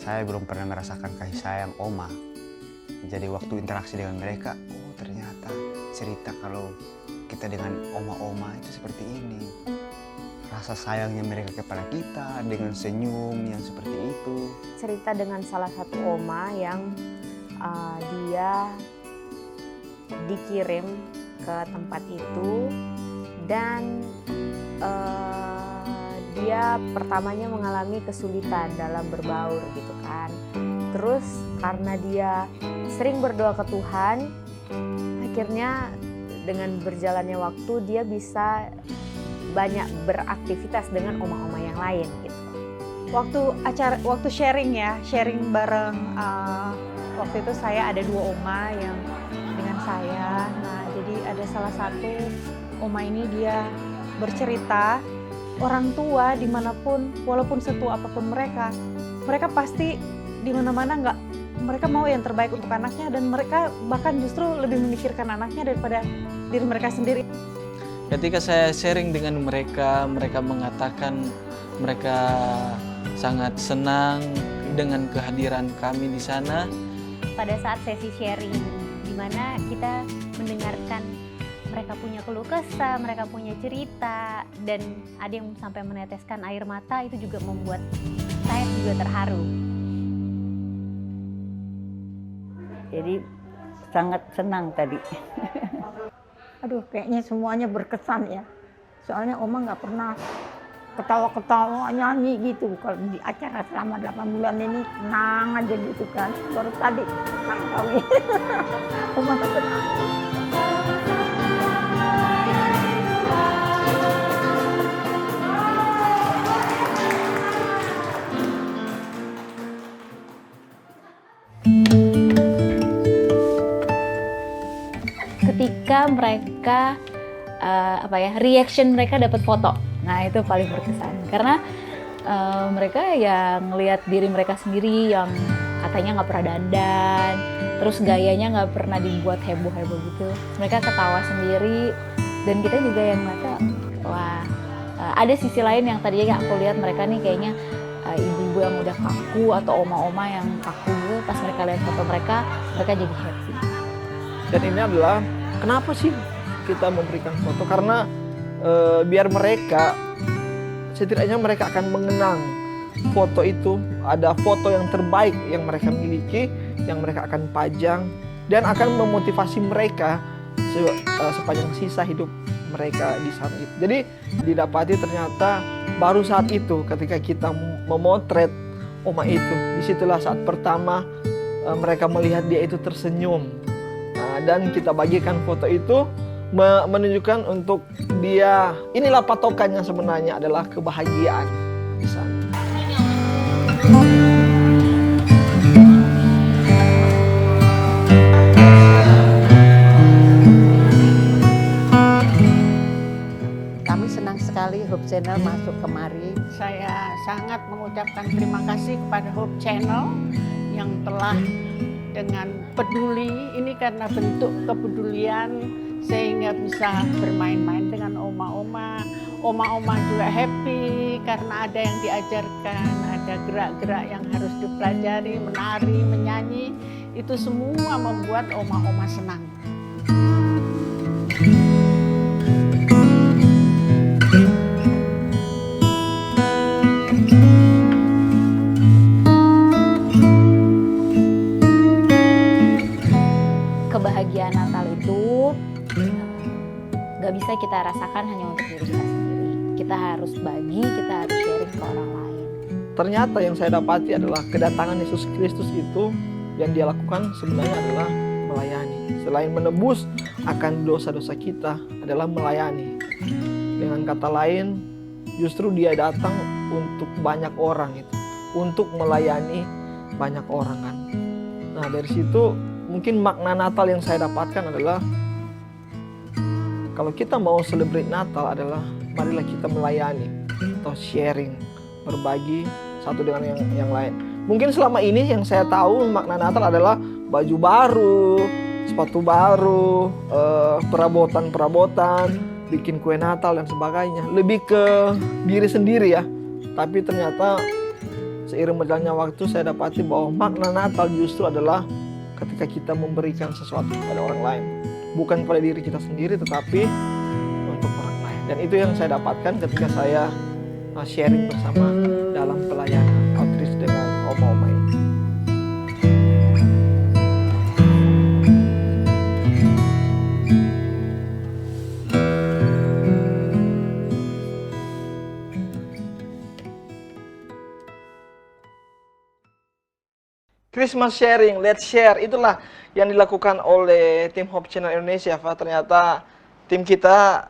saya belum pernah merasakan kasih sayang oma. Jadi waktu interaksi dengan mereka, ternyata cerita kalau kita dengan oma-oma itu seperti ini. Rasa sayangnya mereka kepada kita dengan senyum yang seperti itu. Cerita dengan salah satu oma yang dia dikirim ke tempat itu dan dia pertamanya mengalami kesulitan dalam berbaur gitu kan. Terus karena dia sering berdoa ke Tuhan, akhirnya dengan berjalannya waktu dia bisa banyak beraktivitas dengan oma-oma yang lain gitu. Waktu sharing bareng, waktu itu saya ada 2 oma yang dengan saya. Nah, jadi ada salah satu oma ini dia bercerita, orang tua dimanapun, walaupun setua apapun mereka pasti di mana-mana mereka mau yang terbaik untuk anaknya, dan mereka bahkan justru lebih memikirkan anaknya daripada diri mereka sendiri. Ketika saya sharing dengan mereka mengatakan mereka sangat senang dengan kehadiran kami di sana. Pada saat sesi sharing, di mana kita mendengarkan mereka punya keluh kesah, mereka punya cerita, dan ada yang sampai meneteskan air mata, itu juga membuat saya juga terharu. Jadi sangat senang tadi. Aduh, kayaknya semuanya berkesan ya. Soalnya Oma nggak pernah ketawa-ketawa nyanyi gitu. Kalau di acara selama 8 bulan ini tenang aja gitu kan. Baru tadi tenang kali. Oma tenang. Ketika mereka reaction mereka dapat foto, nah itu paling berkesan karena mereka yang ngelihat diri mereka sendiri yang katanya nggak pernah dandan, terus gayanya nggak pernah dibuat heboh-heboh gitu, mereka ketawa sendiri, dan kita juga yang ngeliatnya wah, ada sisi lain yang tadinya aku lihat mereka nih kayaknya ibu-ibu yang udah kaku atau oma-oma yang kaku gitu, pas mereka lihat foto mereka jadi happy. Dan ini adalah kenapa sih kita memberikan foto, karena biar mereka setidaknya mereka akan mengenang foto itu, ada foto yang terbaik yang mereka miliki, yang mereka akan pajang dan akan memotivasi mereka sepanjang sisa hidup mereka di sana. Jadi didapati ternyata baru saat itu ketika kita memotret oma itu, disitulah saat pertama mereka melihat dia itu tersenyum. Nah, dan kita bagikan foto itu menunjukkan untuk dia, inilah patokannya sebenarnya adalah kebahagiaan di sana. Kami senang sekali Hope Channel masuk kemari. Saya sangat mengucapkan terima kasih kepada Hope Channel yang telah dengan peduli, ini karena bentuk kepedulian sehingga bisa bermain-main dengan oma-oma. Oma-oma juga happy karena ada yang diajarkan, ada gerak-gerak yang harus dipelajari, menari, menyanyi. Itu semua membuat oma-oma senang. Kebahagiaan Natal itu gak bisa kita rasakan hanya untuk diri kita sendiri. Kita harus bagi, kita harus sharing ke orang lain. Ternyata yang saya dapati adalah kedatangan Yesus Kristus itu yang dia lakukan sebenarnya adalah melayani. Selain menebus akan dosa-dosa kita adalah melayani. Dengan kata lain, justru dia datang untuk banyak orang itu, untuk melayani banyak orang kan. Nah dari situ mungkin makna Natal yang saya dapatkan adalah kalau kita mau celebrate Natal adalah marilah kita melayani atau sharing, berbagi satu dengan yang lain. Mungkin selama ini yang saya tahu makna Natal adalah baju baru, sepatu baru, perabotan-perabotan, bikin kue Natal dan sebagainya. Lebih ke diri sendiri ya. Tapi ternyata seiring berjalannya waktu saya dapati bahwa makna Natal justru adalah ketika kita memberikan sesuatu kepada orang lain. Bukan pada diri kita sendiri tetapi untuk orang lain. Dan itu yang saya dapatkan ketika saya sharing bersama dalam pelayanan outreach dengan oma-oma ini. Christmas sharing, let's share, itulah yang dilakukan oleh tim Hope Channel Indonesia. Ternyata tim kita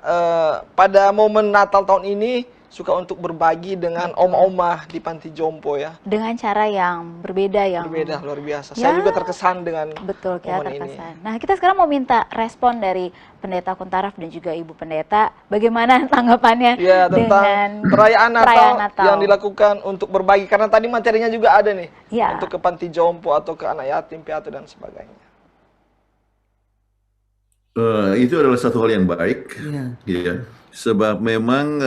pada momen Natal tahun ini suka untuk berbagi dengan oma-oma di panti jompo ya. Dengan cara yang berbeda, Berbeda, luar biasa. Ya, Saya juga terkesan dengan betul, kita momen terkesan. Nah, kita sekarang mau minta respon dari Pendeta Kuntaraf dan juga Ibu Pendeta, bagaimana tanggapannya ya, tentang dengan perayaan Natal yang Natal dilakukan untuk berbagi. Karena tadi materinya juga ada nih, Ya. untuk ke panti jompo atau ke anak yatim, piatu dan sebagainya. Itu adalah satu hal yang baik, ya. Sebab memang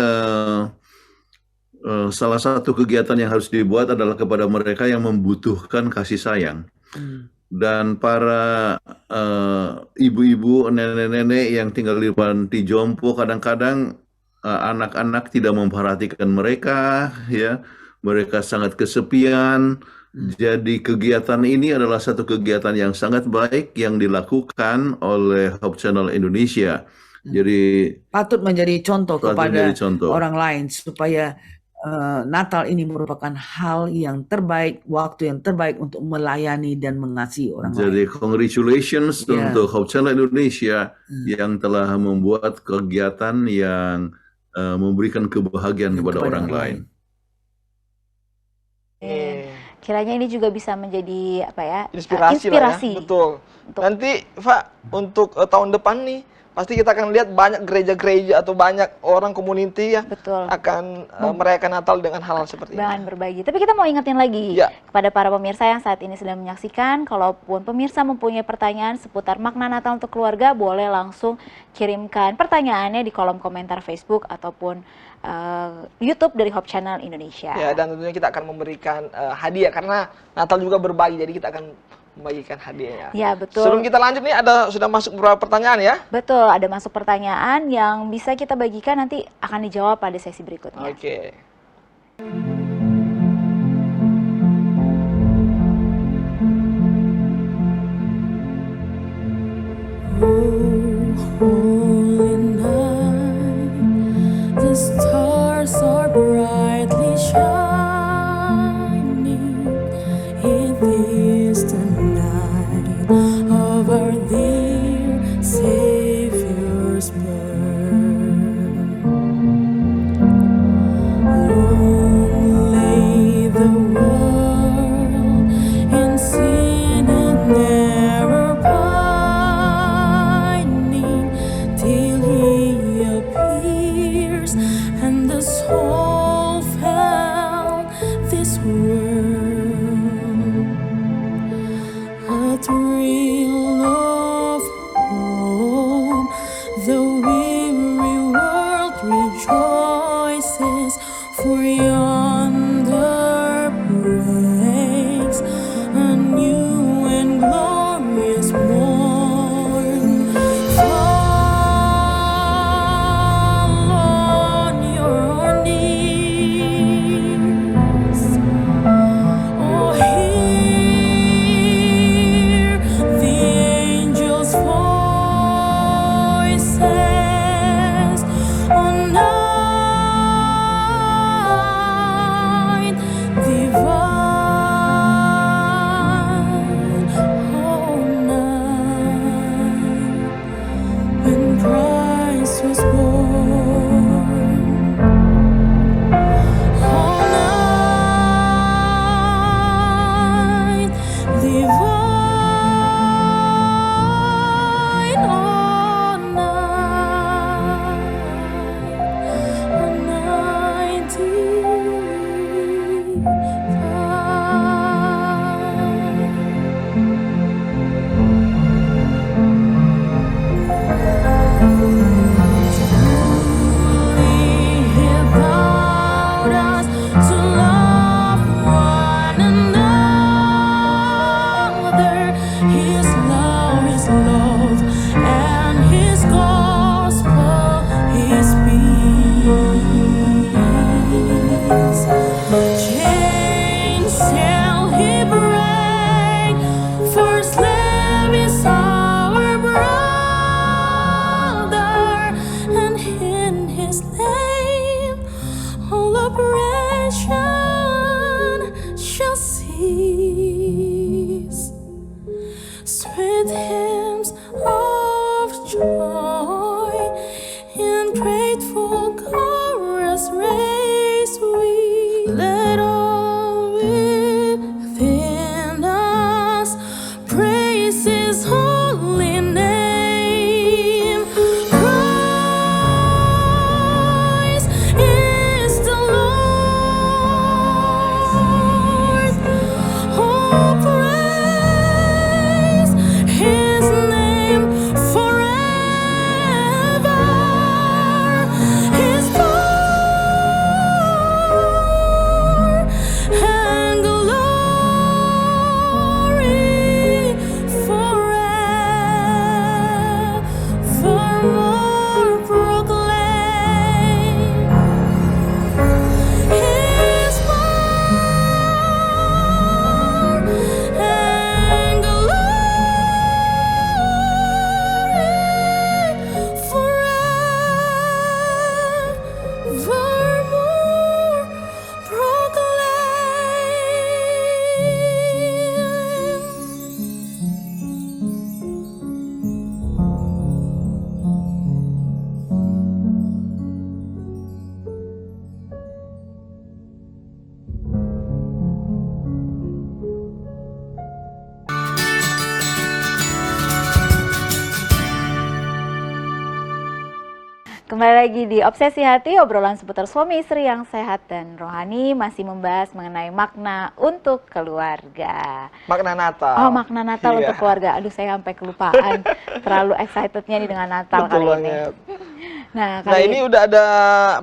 salah satu kegiatan yang harus dibuat adalah kepada mereka yang membutuhkan kasih sayang. Dan para ibu-ibu, nenek-nenek yang tinggal di panti jompo, kadang-kadang anak-anak tidak memperhatikan mereka, ya, mereka sangat kesepian. Jadi kegiatan ini adalah satu kegiatan yang sangat baik yang dilakukan oleh Hope Channel Indonesia. Jadi patut menjadi contoh kepada menjadi contoh. orang lain supaya Natal ini merupakan hal yang terbaik, waktu yang terbaik untuk melayani dan mengasihi orang lain. Jadi congratulations untuk Hope Channel Indonesia yang telah membuat kegiatan yang memberikan kebahagiaan kepada orang lain. kiranya ini juga bisa menjadi apa ya? Inspirasi. Lah ya. Betul. Nanti Pak untuk tahun depan nih pasti kita akan lihat banyak gereja-gereja atau banyak orang community ya akan merayakan Natal dengan hal-hal seperti ini. Dengan berbagi. Tapi kita mau ingetin lagi kepada para pemirsa yang saat ini sedang menyaksikan, kalaupun pemirsa mempunyai pertanyaan seputar makna Natal untuk keluarga, boleh langsung kirimkan pertanyaannya di kolom komentar Facebook ataupun YouTube dari Hope Channel Indonesia. Ya, dan tentunya kita akan memberikan hadiah karena Natal juga berbagi, jadi kita akan membagikan hadiahnya. Ya, betul. Sebelum kita lanjut nih sudah masuk beberapa pertanyaan ya? Betul, ada masuk pertanyaan yang bisa kita bagikan nanti akan dijawab pada sesi berikutnya. Oke. Holy night, the stars are brightly shining. It is the night of our dear Savior's birth. Long lay the world in sin and error pining, till He appears and the soul found this world. A thrill of home, the weary world rejoices, for yonder breaks a new and glorious morn. Fall on your knees, oh, hear the angels' voices on night divine, oh, night when Christ was born. All night divine, all night about us to love one another. His love is love, and His gospel is peace. Chains shall He break, for slave is our brother, and in His name all oppression shall cease. Sweet hymns of joy Kembali lagi di Obsesi Hati, obrolan seputar suami istri yang sehat dan rohani, masih membahas mengenai makna untuk keluarga. Makna Natal. Oh, makna Natal Iya. untuk keluarga. Aduh, saya sampai kelupaan. Terlalu excitednya nih dengan Natal Betul kali ini. banget. Nah, Nah, ini udah ada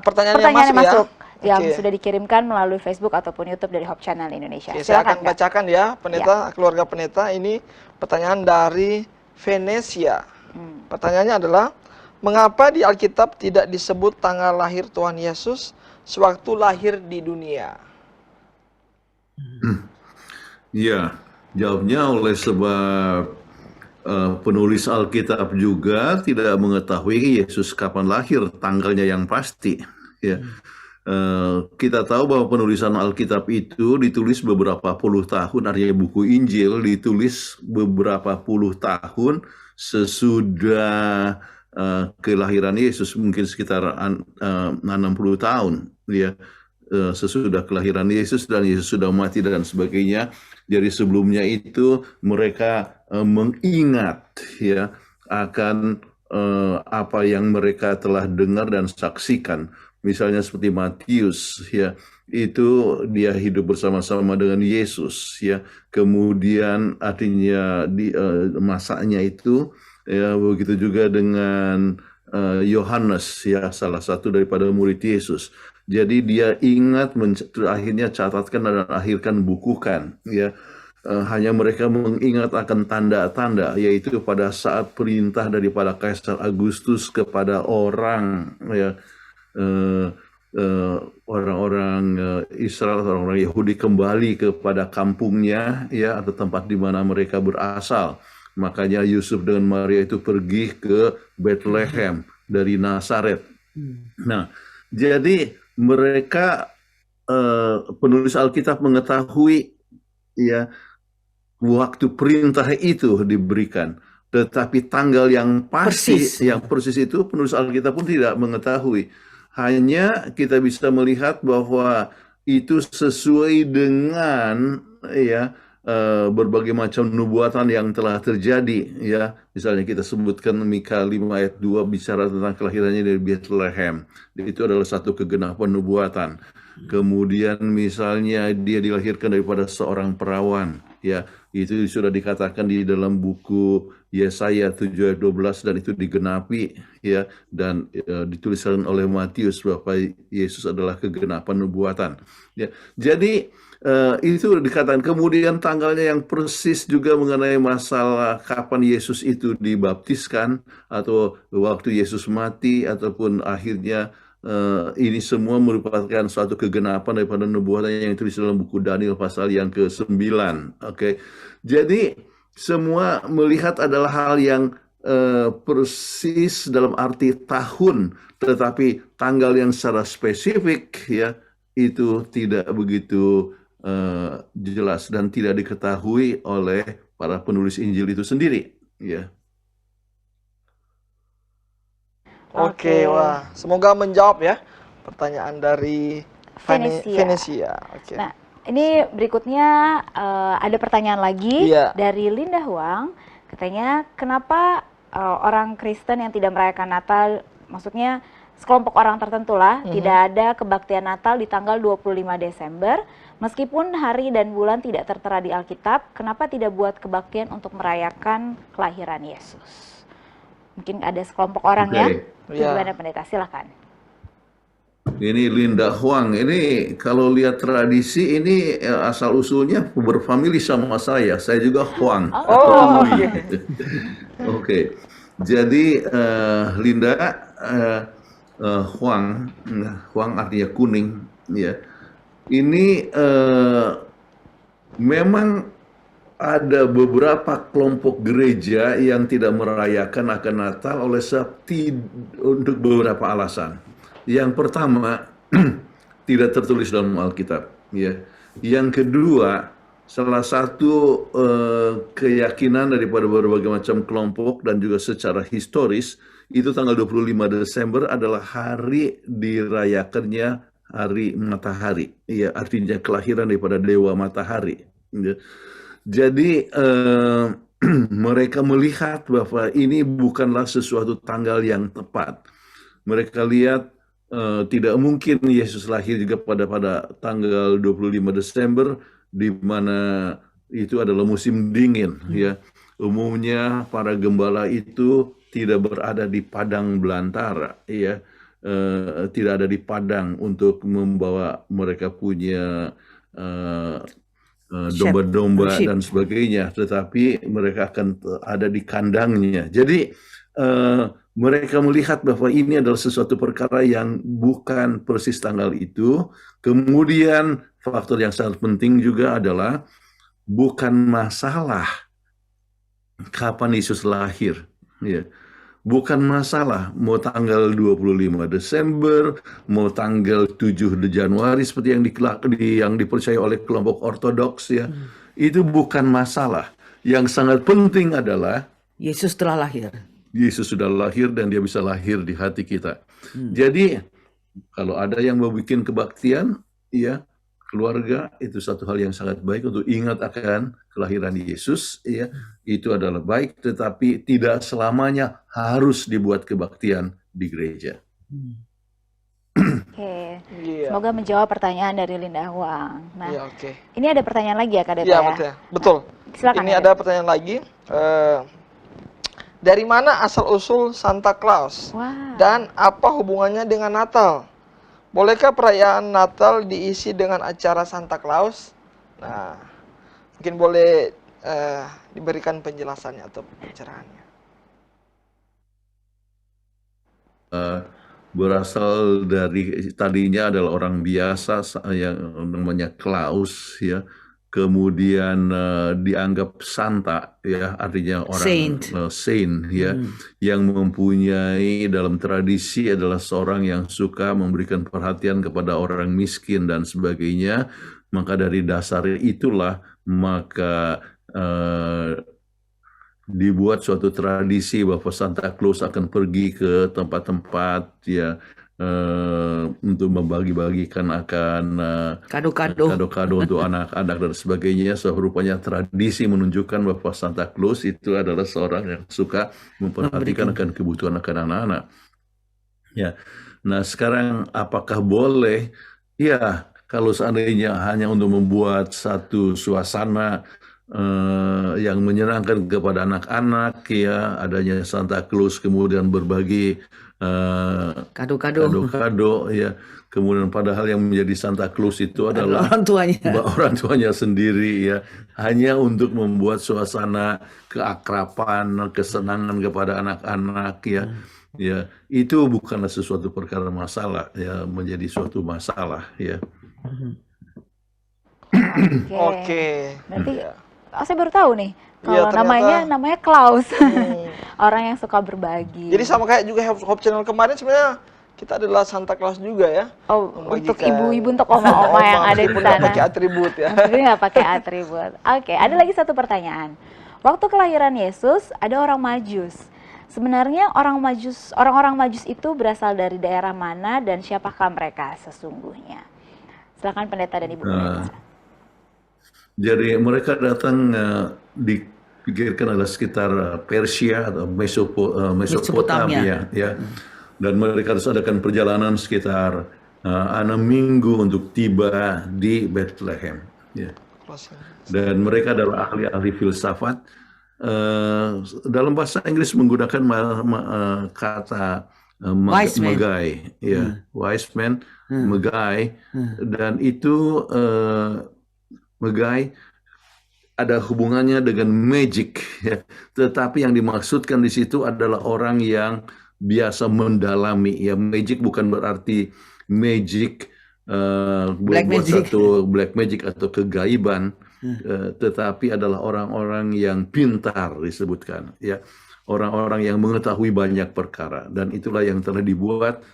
pertanyaan yang pertanyaan masuk, masuk ya. yang Oke. sudah dikirimkan melalui Facebook ataupun YouTube dari Hope Channel Indonesia. Oke, saya akan Silakan, Kak. bacakan ya, pendeta, keluarga pendeta. Ini pertanyaan dari Venesia. Pertanyaannya adalah, mengapa di Alkitab tidak disebut tanggal lahir Tuhan Yesus sewaktu lahir di dunia? Ya, jawabnya oleh sebab penulis Alkitab juga tidak mengetahui Yesus kapan lahir, tanggalnya yang pasti. Ya, kita tahu bahwa penulisan Alkitab itu ditulis beberapa puluh tahun, artinya buku Injil ditulis beberapa puluh tahun sesudah kelahiran Yesus, mungkin sekitar 60 tahun, ya. Sesudah kelahiran Yesus dan Yesus sudah mati dan sebagainya. Jadi sebelumnya itu mereka mengingat, ya, akan apa yang mereka telah dengar dan saksikan. Misalnya seperti Matius, ya, itu dia hidup bersama-sama dengan Yesus, ya. Kemudian artinya di masanya itu, ya, begitu juga dengan Yohanes, ya, salah satu daripada murid Yesus. Jadi dia ingat, akhirnya catatkan dan akhirkan bukukan, ya. Hanya mereka mengingat akan tanda-tanda, yaitu pada saat perintah daripada Kaisar Agustus kepada orang, ya, orang-orang Israel, orang-orang Yahudi kembali kepada kampungnya, ya, atau tempat di mana mereka berasal. Makanya Yusuf dengan Maria itu pergi ke Bethlehem dari Nazaret. Nah, jadi mereka, penulis Alkitab mengetahui, ya, waktu perintah itu diberikan, tetapi tanggal yang pasti, yang persis itu penulis Alkitab pun tidak mengetahui. Hanya kita bisa melihat bahwa itu sesuai dengan, ya, berbagai macam nubuatan yang telah terjadi, ya. Misalnya kita sebutkan Mika 5 ayat 2 bicara tentang kelahirannya dari Bethlehem. Itu adalah satu kegenapan nubuatan. Kemudian misalnya dia dilahirkan daripada seorang perawan, ya. Itu sudah dikatakan di dalam buku Yesaya 7 ayat 12 dan itu digenapi, ya, dan dituliskan oleh Matius bahwa Yesus adalah kegenapan nubuatan, ya. Jadi itu dikatakan. Kemudian tanggalnya yang persis juga mengenai masalah kapan Yesus itu dibaptiskan atau waktu Yesus mati ataupun akhirnya, ini semua merupakan suatu kegenapan daripada nubuatan yang ditulis dalam buku Daniel pasal yang ke-9. Oke. Jadi semua melihat adalah hal yang persis dalam arti tahun, tetapi tanggal yang secara spesifik, ya, itu tidak begitu jelas dan tidak diketahui oleh para penulis Injil itu sendiri, ya. Oke, wah, semoga menjawab ya pertanyaan dari Venesia. Venesia. Oke. Nah, ini berikutnya ada pertanyaan lagi Iya. dari Linda Huang. Katanya, kenapa orang Kristen yang tidak merayakan Natal, maksudnya sekelompok orang tertentu lah, tidak ada kebaktian Natal di tanggal 25 Desember, meskipun hari dan bulan tidak tertera di Alkitab, kenapa tidak buat kebaktian untuk merayakan kelahiran Yesus? Mungkin ada sekelompok orang ya. Gimana pendeta? Silakan. Ini Linda Huang. Ini kalau lihat tradisi ini asal usulnya berfamili sama saya. Saya juga Huang. Oh, iya. Oke. Jadi Linda, Huang artinya kuning, ya. Ini memang ada beberapa kelompok gereja yang tidak merayakan akan Natal oleh sebab untuk beberapa alasan. Yang pertama, tidak tertulis dalam Alkitab, ya. Yang kedua, salah satu keyakinan daripada berbagai macam kelompok dan juga secara historis, itu tanggal 25 Desember adalah hari dirayakannya hari matahari, ya, artinya kelahiran daripada dewa matahari, ya. Jadi mereka melihat bahwa ini bukanlah sesuatu tanggal yang tepat. mereka lihat tidak mungkin Yesus lahir juga pada tanggal 25 Desember, di mana itu adalah musim dingin, ya. Umumnya para gembala itu tidak berada di padang belantara, ya. Tidak ada di padang untuk membawa mereka punya domba-domba dan sebagainya, tetapi mereka akan ada di kandangnya. Jadi mereka melihat bahwa ini adalah sesuatu perkara yang bukan persis tanggal itu. Kemudian faktor yang sangat penting juga adalah bukan masalah kapan Yesus lahir, ya. Bukan masalah mau tanggal 25 Desember, mau tanggal 7 Januari seperti yang dipercaya oleh kelompok ortodoks, ya. Itu bukan masalah. Yang sangat penting adalah Yesus telah lahir. Yesus sudah lahir dan dia bisa lahir di hati kita. Jadi kalau ada yang mau bikin kebaktian, ya, keluarga itu satu hal yang sangat baik untuk ingat akan kelahiran Yesus, ya. Itu adalah baik, tetapi tidak selamanya harus dibuat kebaktian di gereja. Oke, semoga menjawab pertanyaan dari Linda Huang. Nah, Iya, oke. ini ada pertanyaan lagi ya Kak Deta Iya, ya? betul. Silakan, Ini Kak ada pertanyaan lagi. Dari mana asal-usul Santa Claus? Dan apa hubungannya dengan Natal? Bolehkah perayaan Natal diisi dengan acara Santa Claus? Nah, mungkin boleh diberikan penjelasannya atau pencerahannya. Berasal dari tadinya adalah orang biasa yang namanya Klaus, ya. Kemudian dianggap Santa, ya, artinya orang saint, ya, yang mempunyai dalam tradisi adalah seorang yang suka memberikan perhatian kepada orang miskin dan sebagainya. Maka dari dasar itulah maka dibuat suatu tradisi bahwa Santa Claus akan pergi ke tempat-tempat, ya, untuk membagi-bagikan akan kado-kado untuk anak-anak dan sebagainya. So, rupanya tradisi menunjukkan bahwa Santa Claus itu adalah seorang yang suka memperhatikan akan kebutuhan akan anak-anak. Ya, nah sekarang apakah boleh? Ya, kalau seandainya hanya untuk membuat satu suasana yang menyenangkan kepada anak-anak, ya, adanya Santa Claus kemudian berbagi kado-kado, ya. Kemudian padahal yang menjadi Santa Claus itu adalah orang tuanya sendiri, ya. Hanya untuk membuat suasana keakraban, kesenangan kepada anak-anak, ya. Ya, itu bukanlah sesuatu perkara masalah, ya, menjadi suatu masalah, ya. Oke. Berarti saya baru tahu nih Iya, kalau namanya Klaus. Orang yang suka berbagi. Jadi sama kayak juga Hope Channel kemarin, sebenarnya kita adalah Santa Claus juga, ya. Oh, untuk ibu-ibu, untuk oma-oma yang ada di sana. Nggak pakai atribut, ya. Maksudnya nggak pakai atribut. Oke, ada lagi satu pertanyaan. Waktu kelahiran Yesus ada orang Majus. Sebenarnya orang-orang Majus itu berasal dari daerah mana dan siapakah mereka sesungguhnya? Silakan pendeta dan ibu pendeta. Jadi mereka datang dipikirkan adalah sekitar Persia atau Mesopotamia, ya. Dan mereka harus adakan perjalanan sekitar 6 minggu untuk tiba di Bethlehem, ya. Dan mereka adalah ahli-ahli filsafat. Dalam bahasa Inggris menggunakan kata Magi, ya, wise man, Magi, dan itu Magi ada hubungannya dengan magic, ya. Tetapi yang dimaksudkan di situ adalah orang yang biasa mendalami, ya. Magic bukan berarti magic black magic atau kegaiban, tetapi adalah orang-orang yang pintar disebutkan, ya. Orang-orang yang mengetahui banyak perkara, dan itulah yang telah dibuat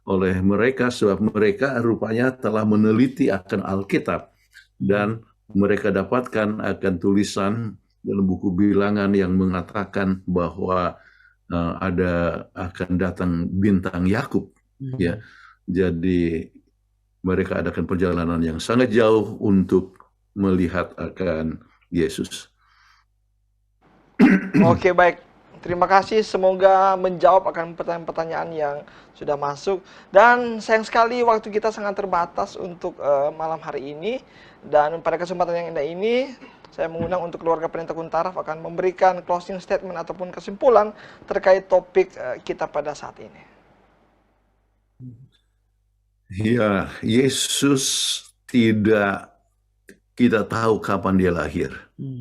oleh mereka sebab mereka rupanya telah meneliti akan Alkitab dan mereka dapatkan akan tulisan dalam buku bilangan yang mengatakan bahwa akan datang bintang Yakub, ya. Jadi mereka adakan perjalanan yang sangat jauh untuk melihat akan Yesus. Oke, baik. terima kasih. Semoga menjawab akan pertanyaan-pertanyaan yang sudah masuk. Dan sayang sekali waktu kita sangat terbatas untuk malam hari ini. Dan pada kesempatan yang indah ini, saya mengundang untuk keluarga Penentekun Taraf akan memberikan closing statement ataupun kesimpulan terkait topik kita pada saat ini. Ya, Yesus tidak kita tahu kapan dia lahir,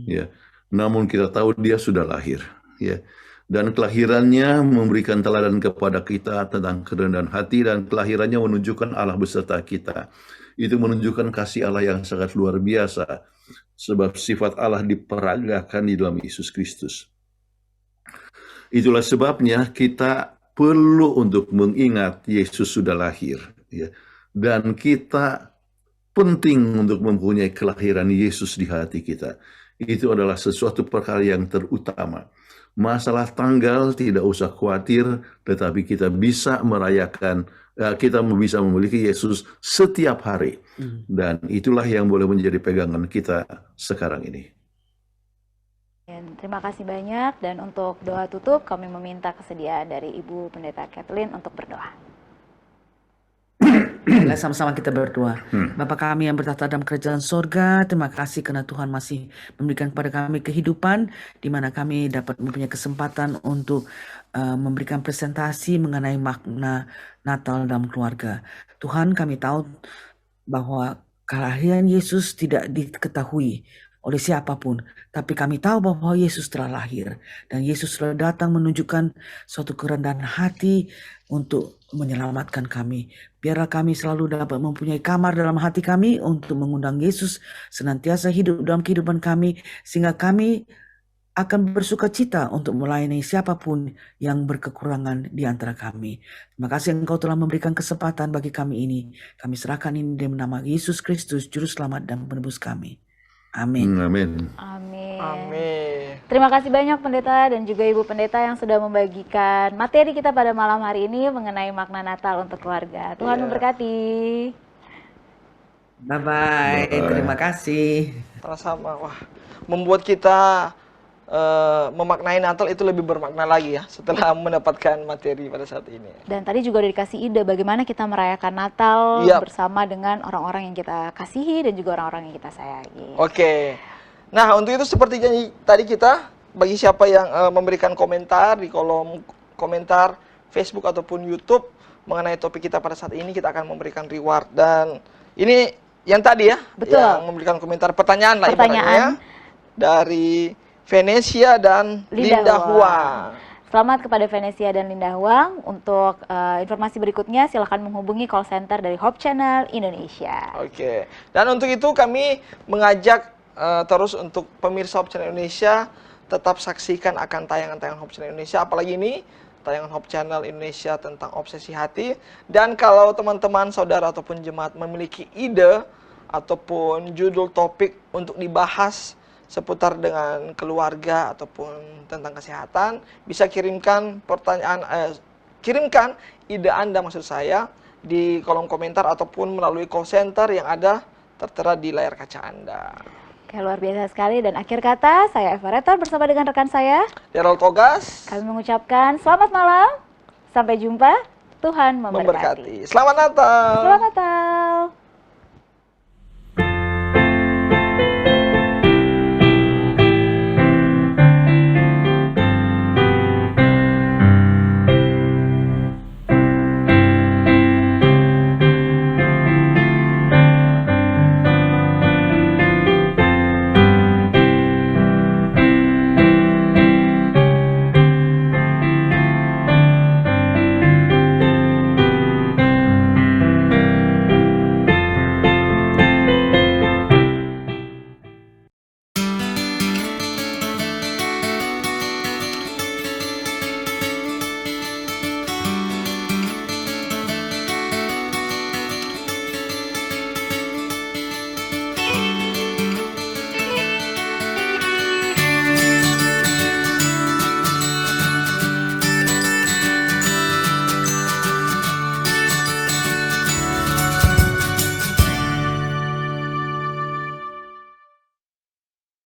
ya. Namun kita tahu dia sudah lahir, ya. Dan kelahirannya memberikan teladan kepada kita tentang kerendahan hati, dan kelahirannya menunjukkan Allah beserta kita. Itu menunjukkan kasih Allah yang sangat luar biasa, sebab sifat Allah diperagakan di dalam Yesus Kristus. Itulah sebabnya kita perlu untuk mengingat Yesus sudah lahir, ya. Dan kita penting untuk mempunyai kelahiran Yesus di hati kita. Itu adalah sesuatu perkara yang terutama. Masalah tanggal tidak usah khawatir, tetapi kita bisa merayakan, kita bisa memiliki Yesus setiap hari. Dan itulah yang boleh menjadi pegangan kita sekarang ini. Dan terima kasih banyak, dan untuk doa tutup kami meminta kesediaan dari Ibu Pendeta Kathleen untuk berdoa. Baiklah, sama-sama kita berdoa. Bapa kami yang bertahta dalam kerajaan sorga, terima kasih karena Tuhan masih memberikan kepada kami kehidupan, di mana kami dapat mempunyai kesempatan untuk memberikan presentasi mengenai makna Natal dalam keluarga. Tuhan, kami tahu bahwa kelahiran Yesus tidak diketahui oleh siapapun, tapi kami tahu bahwa Yesus telah lahir, dan Yesus telah datang menunjukkan suatu kerendahan hati untuk menyelamatkan kami. Biarlah kami selalu dapat mempunyai kamar dalam hati kami untuk mengundang Yesus senantiasa hidup dalam kehidupan kami, sehingga kami akan bersuka cita untuk melayani siapapun yang berkekurangan di antara kami. Terima kasih Engkau telah memberikan kesempatan bagi kami ini. Kami serahkan ini dalam nama Yesus Kristus, Juru Selamat dan Penebus kami. Amin. Amin. Amin. Terima kasih banyak Pendeta dan juga Ibu Pendeta yang sudah membagikan materi kita pada malam hari ini mengenai makna Natal untuk keluarga. Tuhan memberkati. Bye-bye. Terima kasih. Sama-sama. Wah, membuat kita memaknai Natal itu lebih bermakna lagi ya setelah mendapatkan materi pada saat ini. Dan tadi juga udah dikasih ide bagaimana kita merayakan Natal bersama dengan orang-orang yang kita kasihi dan juga orang-orang yang kita sayangi. Oke. Nah, untuk itu seperti janji tadi kita, bagi siapa yang memberikan komentar di kolom komentar Facebook ataupun YouTube mengenai topik kita pada saat ini, kita akan memberikan reward. Dan ini yang tadi ya, yang memberikan komentar pertanyaan lah ibaratnya dari Venesia dan Linda Huang. Selamat kepada Venesia dan Linda Huang. Untuk informasi berikutnya silakan menghubungi call center dari Hope Channel Indonesia. Oke. Dan untuk itu kami mengajak terus untuk pemirsa Hope Channel Indonesia tetap saksikan akan tayangan-tayangan Hope Channel Indonesia. Apalagi ini tayangan Hope Channel Indonesia tentang obsesi hati. Dan kalau teman-teman, saudara ataupun jemaat memiliki ide ataupun judul topik untuk dibahas seputar dengan keluarga ataupun tentang kesehatan, bisa kirimkan kirimkan ide Anda maksud saya di kolom komentar ataupun melalui call center yang ada tertera di layar kaca Anda. Oke, luar biasa sekali. Dan akhir kata, saya Eva Retor bersama dengan rekan saya Daryl Togas. Kami mengucapkan selamat malam, sampai jumpa, Tuhan memberkati. Selamat Natal. Selamat Natal.